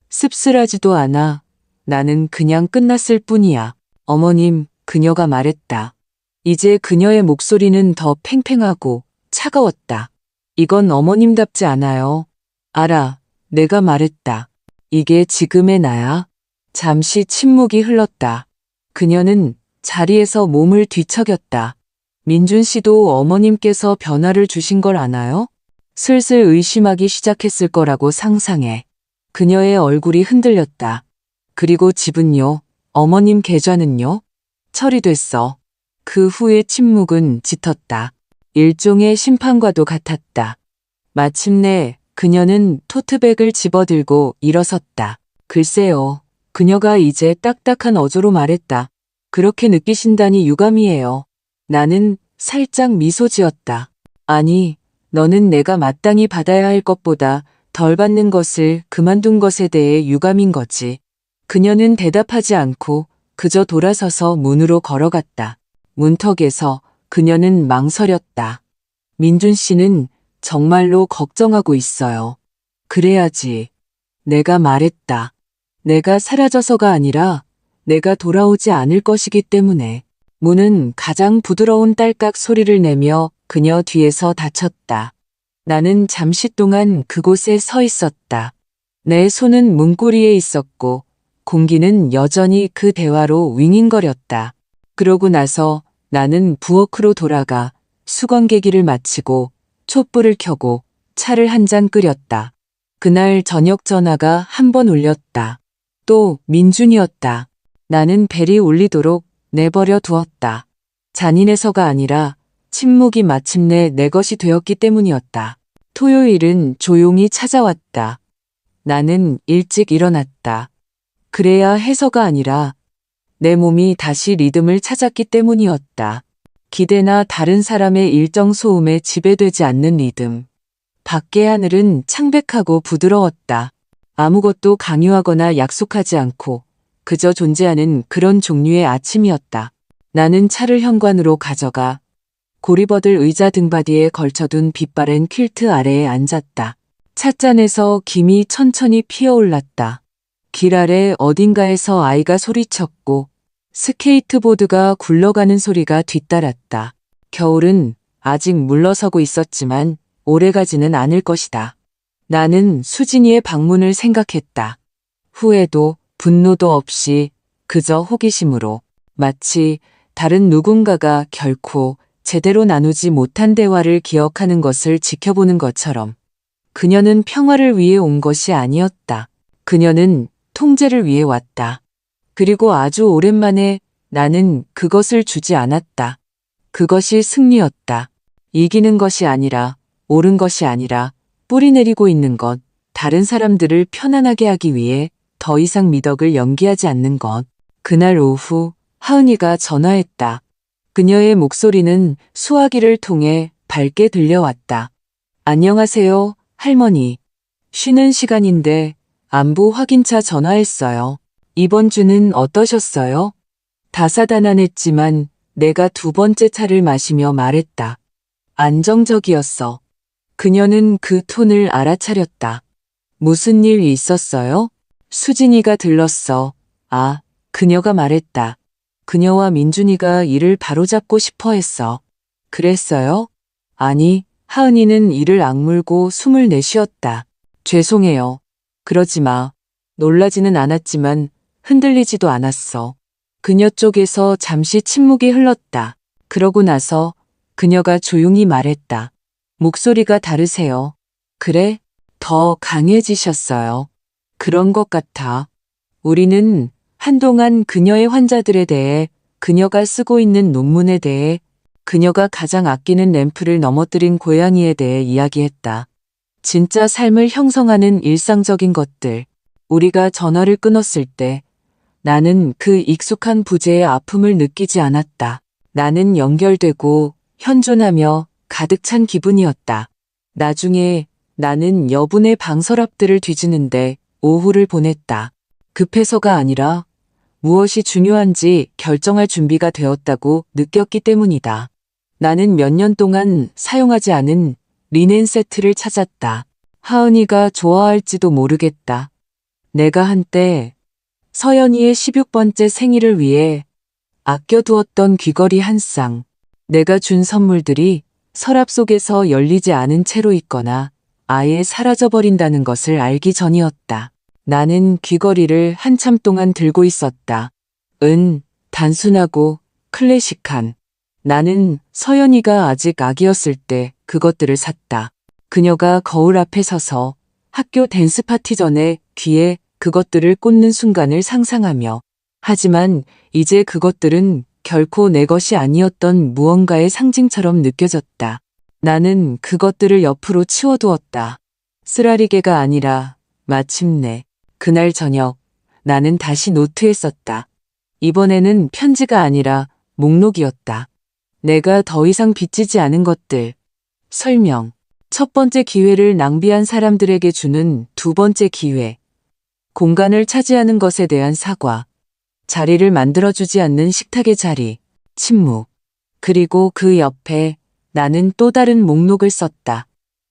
씁쓸하지도 않아. 나는 그냥 끝났을 뿐이야. 어머님, 그녀가 말했다. 이제 그녀의 목소리는 더 팽팽하고 차가웠다. 이건 어머님답지 않아요. 알아. 내가 말했다. 이게 지금의 나야. 잠시 침묵이 흘렀다. 그녀는 자리에서 몸을 뒤척였다. 민준 씨도 어머님께서 변화를 주신 걸 아나요? 슬슬 의심하기 시작했을 거라고 상상해. 그녀의 얼굴이 흔들렸다. 그리고 집은요? 어머님 계좌는요? 처리됐어. 그 후의 침묵은 짙었다. 일종의 심판과도 같았다. 마침내 그녀는 토트백을 집어들고 일어섰다. 글쎄요. 그녀가 이제 딱딱한 어조로 말했다. 그렇게 느끼신다니 유감이에요. 나는 살짝 미소 지었다. 아니, 너는 내가 마땅히 받아야 할 것보다 덜 받는 것을 그만둔 것에 대해 유감인 거지. 그녀는 대답하지 않고 그저 돌아서서 문으로 걸어갔다. 문턱에서 그녀는 망설였다. 민준 씨는 정말로 걱정하고 있어요. 그래야지. 내가 말했다. 내가 사라져서가 아니라 내가 돌아오지 않을 것이기 때문에. 문은 가장 부드러운 딸깍 소리를 내며 그녀 뒤에서 닫혔다. 나는 잠시 동안 그곳에 서 있었다. 내 손은 문고리에 있었고 공기는 여전히 그 대화로 윙윙거렸다. 그러고 나서 나는 부엌으로 돌아가 수건개기를 마치고 촛불을 켜고 차를 한 잔 끓였다. 그날 저녁 전화가 한 번 울렸다. 또 민준이었다. 나는 벨이 울리도록 내버려 두었다. 잔인해서가 아니라 침묵이 마침내 내 것이 되었기 때문이었다. 토요일은 조용히 찾아왔다. 나는 일찍 일어났다. 그래야 해서가 아니라 내 몸이 다시 리듬을 찾았기 때문이었다. 기대나 다른 사람의 일정 소음에 지배되지 않는 리듬. 밖의 하늘은 창백하고 부드러웠다. 아무것도 강요하거나 약속하지 않고 그저 존재하는 그런 종류의 아침이었다. 나는 차를 현관으로 가져가 고리버들 의자 등받이에 걸쳐둔 빛바랜 퀼트 아래에 앉았다. 찻잔에서 김이 천천히 피어올랐다. 길 아래 어딘가에서 아이가 소리쳤고 스케이트보드가 굴러가는 소리가 뒤따랐다. 겨울은 아직 물러서고 있었지만 오래가지는 않을 것이다. 나는 수진이의 방문을 생각했다. 후회도 분노도 없이 그저 호기심으로 마치 다른 누군가가 결코 제대로 나누지 못한 대화를 기억하는 것을 지켜보는 것처럼. 그녀는 평화를 위해 온 것이 아니었다. 그녀는 통제를 위해 왔다. 그리고 아주 오랜만에 나는 그것을 주지 않았다. 그것이 승리였다. 이기는 것이 아니라, 옳은 것이 아니라, 뿌리내리고 있는 것, 다른 사람들을 편안하게 하기 위해 더 이상 미덕을 연기하지 않는 것. 그날 오후 하은이가 전화했다. 그녀의 목소리는 수화기를 통해 밝게 들려왔다. 안녕하세요, 할머니. 쉬는 시간인데 안부 확인차 전화했어요. 이번 주는 어떠셨어요? 다사다난했지만 내가 두 번째 차를 마시며 말했다. 안정적이었어. 그녀는 그 톤을 알아차렸다. 무슨 일 있었어요? 수진이가 들렀어. 아, 그녀가 말했다. 그녀와 민준이가 일을 바로잡고 싶어 했어. 그랬어요? 아니, 하은이는 이를 악물고 숨을 내쉬었다. 죄송해요. 그러지 마. 놀라지는 않았지만 흔들리지도 않았어. 그녀 쪽에서 잠시 침묵이 흘렀다. 그러고 나서 그녀가 조용히 말했다. 목소리가 다르세요. 그래? 더 강해지셨어요. 그런 것 같아. 우리는 한동안 그녀의 환자들에 대해, 그녀가 쓰고 있는 논문에 대해, 그녀가 가장 아끼는 램프를 넘어뜨린 고양이에 대해 이야기했다. 진짜 삶을 형성하는 일상적인 것들. 우리가 전화를 끊었을 때 나는 그 익숙한 부재의 아픔을 느끼지 않았다. 나는 연결되고 현존하며 가득 찬 기분이었다. 나중에 나는 여분의 방서랍들을 뒤지는데 오후를 보냈다. 급해서가 아니라 무엇이 중요한지 결정할 준비가 되었다고 느꼈기 때문이다. 나는 몇 년 동안 사용하지 않은 리넨 세트를 찾았다. 하은이가 좋아할지도 모르겠다. 내가 한때 서연이의 16번째 생일을 위해 아껴두었던 귀걸이 한 쌍. 내가 준 선물들이 서랍 속에서 열리지 않은 채로 있거나 아예 사라져버린다는 것을 알기 전이었다. 나는 귀걸이를 한참 동안 들고 있었다. 단순하고 클래식한. 나는 서연이가 아직 아기였을 때 그것들을 샀다. 그녀가 거울 앞에 서서 학교 댄스 파티 전에 귀에 그것들을 꽂는 순간을 상상하며. 하지만 이제 그것들은 결코 내 것이 아니었던 무언가의 상징처럼 느껴졌다. 나는 그것들을 옆으로 치워두었다. 쓰라리개가 아니라 마침내 그날 저녁 나는 다시 노트에 썼다. 이번에는 편지가 아니라 목록이었다. 내가 더 이상 빚지지 않은 것들. 설명. 첫 번째 기회를 낭비한 사람들에게 주는 두 번째 기회. 공간을 차지하는 것에 대한 사과. 자리를 만들어주지 않는 식탁의 자리. 침묵. 그리고 그 옆에 나는 또 다른 목록을 썼다.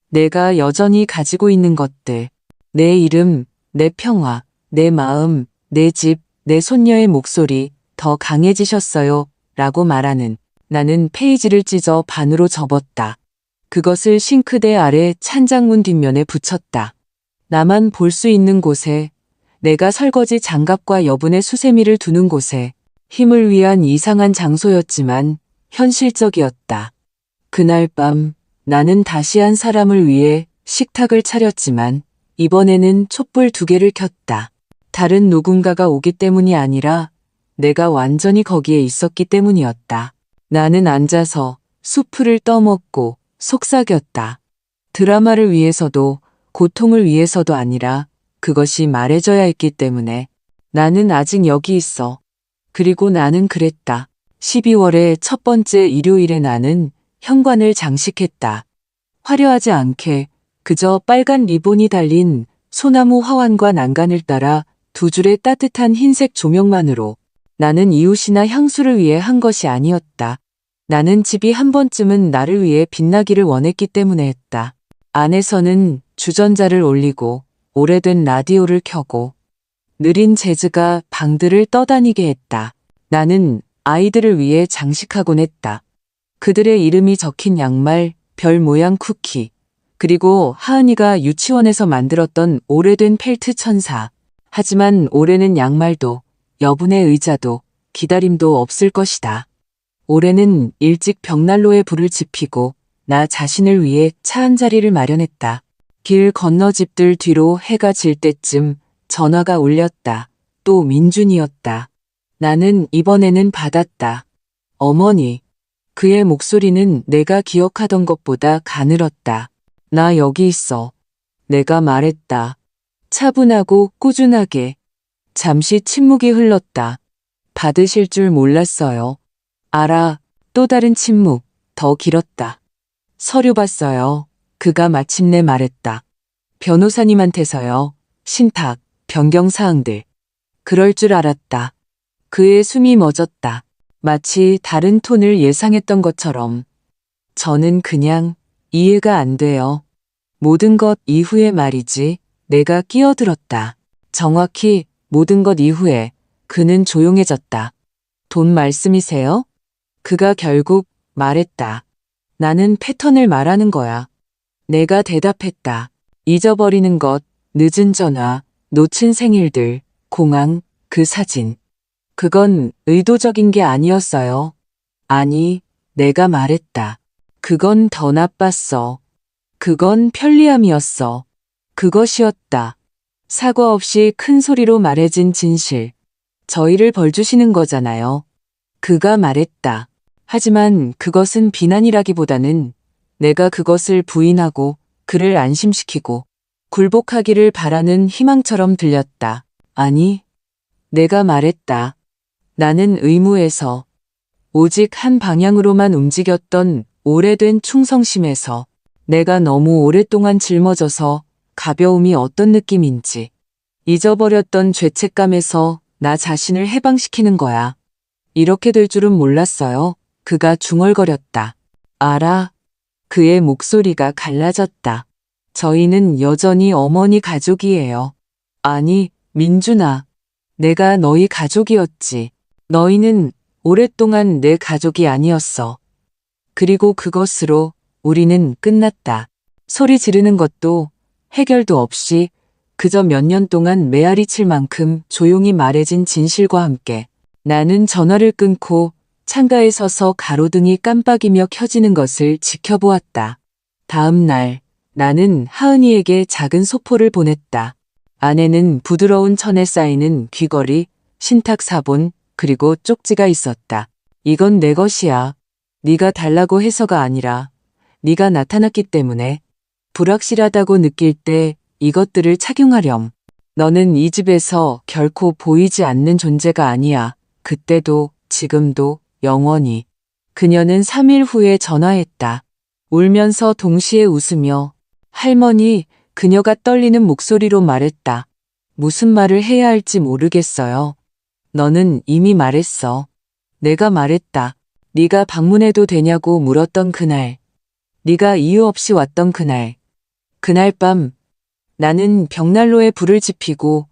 내가 여전히 가지고 있는 것들. 내 이름, 내 평화, 내 마음, 내 집, 내 손녀의 목소리 더 강해지셨어요. 라고 말하는. 나는 페이지를 찢어 반으로 접었다. 그것을 싱크대 아래 찬장문 뒷면에 붙였다. 나만 볼 수 있는 곳에, 내가 설거지 장갑과 여분의 수세미를 두는 곳에, 힘을 위한 이상한 장소였지만 현실적이었다. 그날 밤 나는 다시 한 사람을 위해 식탁을 차렸지만 이번에는 촛불 2개를 켰다. 다른 누군가가 오기 때문이 아니라 내가 완전히 거기에 있었기 때문이었다. 나는 앉아서 수프를 떠먹고 속삭였다. 드라마를 위해서도 고통을 위해서도 아니라 그것이 말해져야 했기 때문에 나는 아직 여기 있어. 그리고 나는 그랬다. 12월의 첫 번째 일요일에 나는 현관을 장식했다. 화려하지 않게 그저 빨간 리본이 달린 소나무 화환과 난간을 따라 2줄의 따뜻한 흰색 조명만으로 나는 이웃이나 향수를 위해 한 것이 아니었다. 나는 집이 한 번쯤은 나를 위해 빛나기를 원했기 때문에 했다. 안에서는 주전자를 올리고 오래된 라디오를 켜고 느린 재즈가 방들을 떠다니게 했다. 나는 아이들을 위해 장식하곤 했다. 그들의 이름이 적힌 양말, 별 모양 쿠키, 그리고 하은이가 유치원에서 만들었던 오래된 펠트 천사. 하지만 올해는 양말도, 여분의 의자도, 기다림도 없을 것이다. 올해는 일찍 벽난로에 불을 지피고 나 자신을 위해 차 한 자리를 마련했다. 길 건너 집들 뒤로 해가 질 때쯤 전화가 울렸다. 또 민준이었다. 나는 이번에는 받았다. 어머니. 그의 목소리는 내가 기억하던 것보다 가늘었다. 나 여기 있어. 내가 말했다. 차분하고 꾸준하게. 잠시 침묵이 흘렀다. 받으실 줄 몰랐어요. 알아. 또 다른 침묵. 더 길었다. 서류 봤어요. 그가 마침내 말했다. 변호사님한테서요. 신탁, 변경사항들. 그럴 줄 알았다. 그의 숨이 멎었다. 마치 다른 톤을 예상했던 것처럼. 저는 그냥 이해가 안 돼요. 모든 것 이후에 말이지. 내가 끼어들었다. 정확히 모든 것 이후에 그는 조용해졌다. 돈 말씀이세요? 그가 결국 말했다. 나는 패턴을 말하는 거야. 내가 대답했다. 잊어버리는 것, 늦은 전화, 놓친 생일들, 공항, 그 사진. 그건 의도적인 게 아니었어요. 아니, 내가 말했다. 그건 더 나빴어. 그건 편리함이었어. 그것이었다. 사과 없이 큰 소리로 말해진 진실. 저희를 벌주시는 거잖아요. 그가 말했다. 하지만 그것은 비난이라기보다는 내가 그것을 부인하고 그를 안심시키고 굴복하기를 바라는 희망처럼 들렸다. 아니, 내가 말했다. 나는 의무에서 오직 한 방향으로만 움직였던 오래된 충성심에서 내가 너무 오랫동안 짊어져서 가벼움이 어떤 느낌인지 잊어버렸던 죄책감에서 나 자신을 해방시키는 거야. 이렇게 될 줄은 몰랐어요. 그가 중얼거렸다. 알아. 그의 목소리가 갈라졌다. 저희는 여전히 어머니 가족이에요. 아니, 민준아. 내가 너희 가족이었지. 너희는 오랫동안 내 가족이 아니었어. 그리고 그것으로 우리는 끝났다. 소리 지르는 것도 해결도 없이 그저 몇 년 동안 메아리 칠 만큼 조용히 말해진 진실과 함께 나는 전화를 끊고 창가에 서서 가로등이 깜빡이며 켜지는 것을 지켜보았다. 다음 날 나는 하은이에게 작은 소포를 보냈다. 안에는 부드러운 천에 쌓이는 귀걸이, 신탁 사본, 그리고 쪽지가 있었다. 이건 내 것이야. 네가 달라고 해서가 아니라 네가 나타났기 때문에 불확실하다고 느낄 때 이것들을 착용하렴. 너는 이 집에서 결코 보이지 않는 존재가 아니야. 그때도 지금도 영원히. 그녀는 3일 후에 전화했다. 울면서 동시에 웃으며 할머니, 그녀가 떨리는 목소리로 말했다. 무슨 말을 해야 할지 모르겠어요. 너는 이미 말했어. 내가 말했다. 네가 방문해도 되냐고 물었던 그날. 네가 이유 없이 왔던 그날. 그날 밤 나는 벽난로에 불을 지피고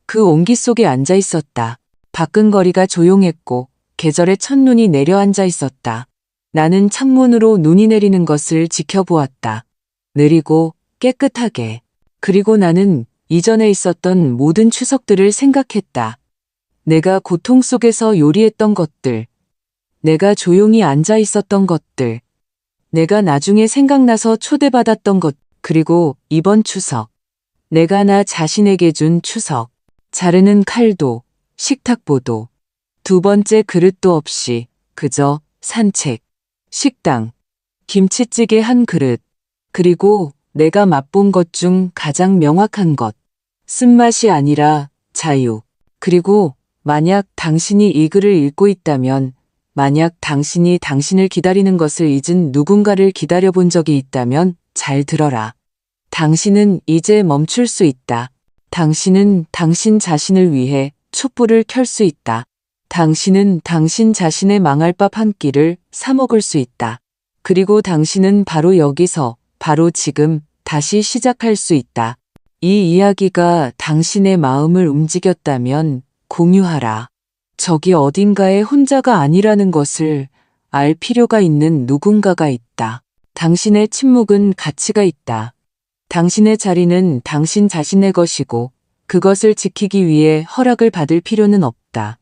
그 온기 속에 앉아 있었다. 밖은 거리가 조용했고 계절의 첫눈이 내려앉아 있었다. 나는 창문으로 눈이 내리는 것을 지켜보았다. 느리고 깨끗하게. 그리고 나는 이전에 있었던 모든 추석들을 생각했다. 내가 고통 속에서 요리했던 것들. 내가 조용히 앉아 있었던 것들. 내가 나중에 생각나서 초대받았던 것. 그리고 이번 추석. 내가 나 자신에게 준 추석. 자르는 칼도, 식탁보도, 두 번째 그릇도 없이 그저 산책, 식당, 김치찌개 한 그릇, 그리고 내가 맛본 것 중 가장 명확한 것. 쓴맛이 아니라 자유. 그리고 만약 당신이 이 글을 읽고 있다면, 만약 당신이 당신을 기다리는 것을 잊은 누군가를 기다려본 적이 있다면 잘 들어라. 당신은 이제 멈출 수 있다. 당신은 당신 자신을 위해 촛불을 켤 수 있다. 당신은 당신 자신의 망할 밥 한 끼를 사 먹을 수 있다. 그리고 당신은 바로 여기서, 바로 지금 다시 시작할 수 있다. 이 이야기가 당신의 마음을 움직였다면 공유하라. 저기 어딘가에 혼자가 아니라는 것을 알 필요가 있는 누군가가 있다. 당신의 침묵은 가치가 있다. 당신의 자리는 당신 자신의 것이고 그것을 지키기 위해 허락을 받을 필요는 없다.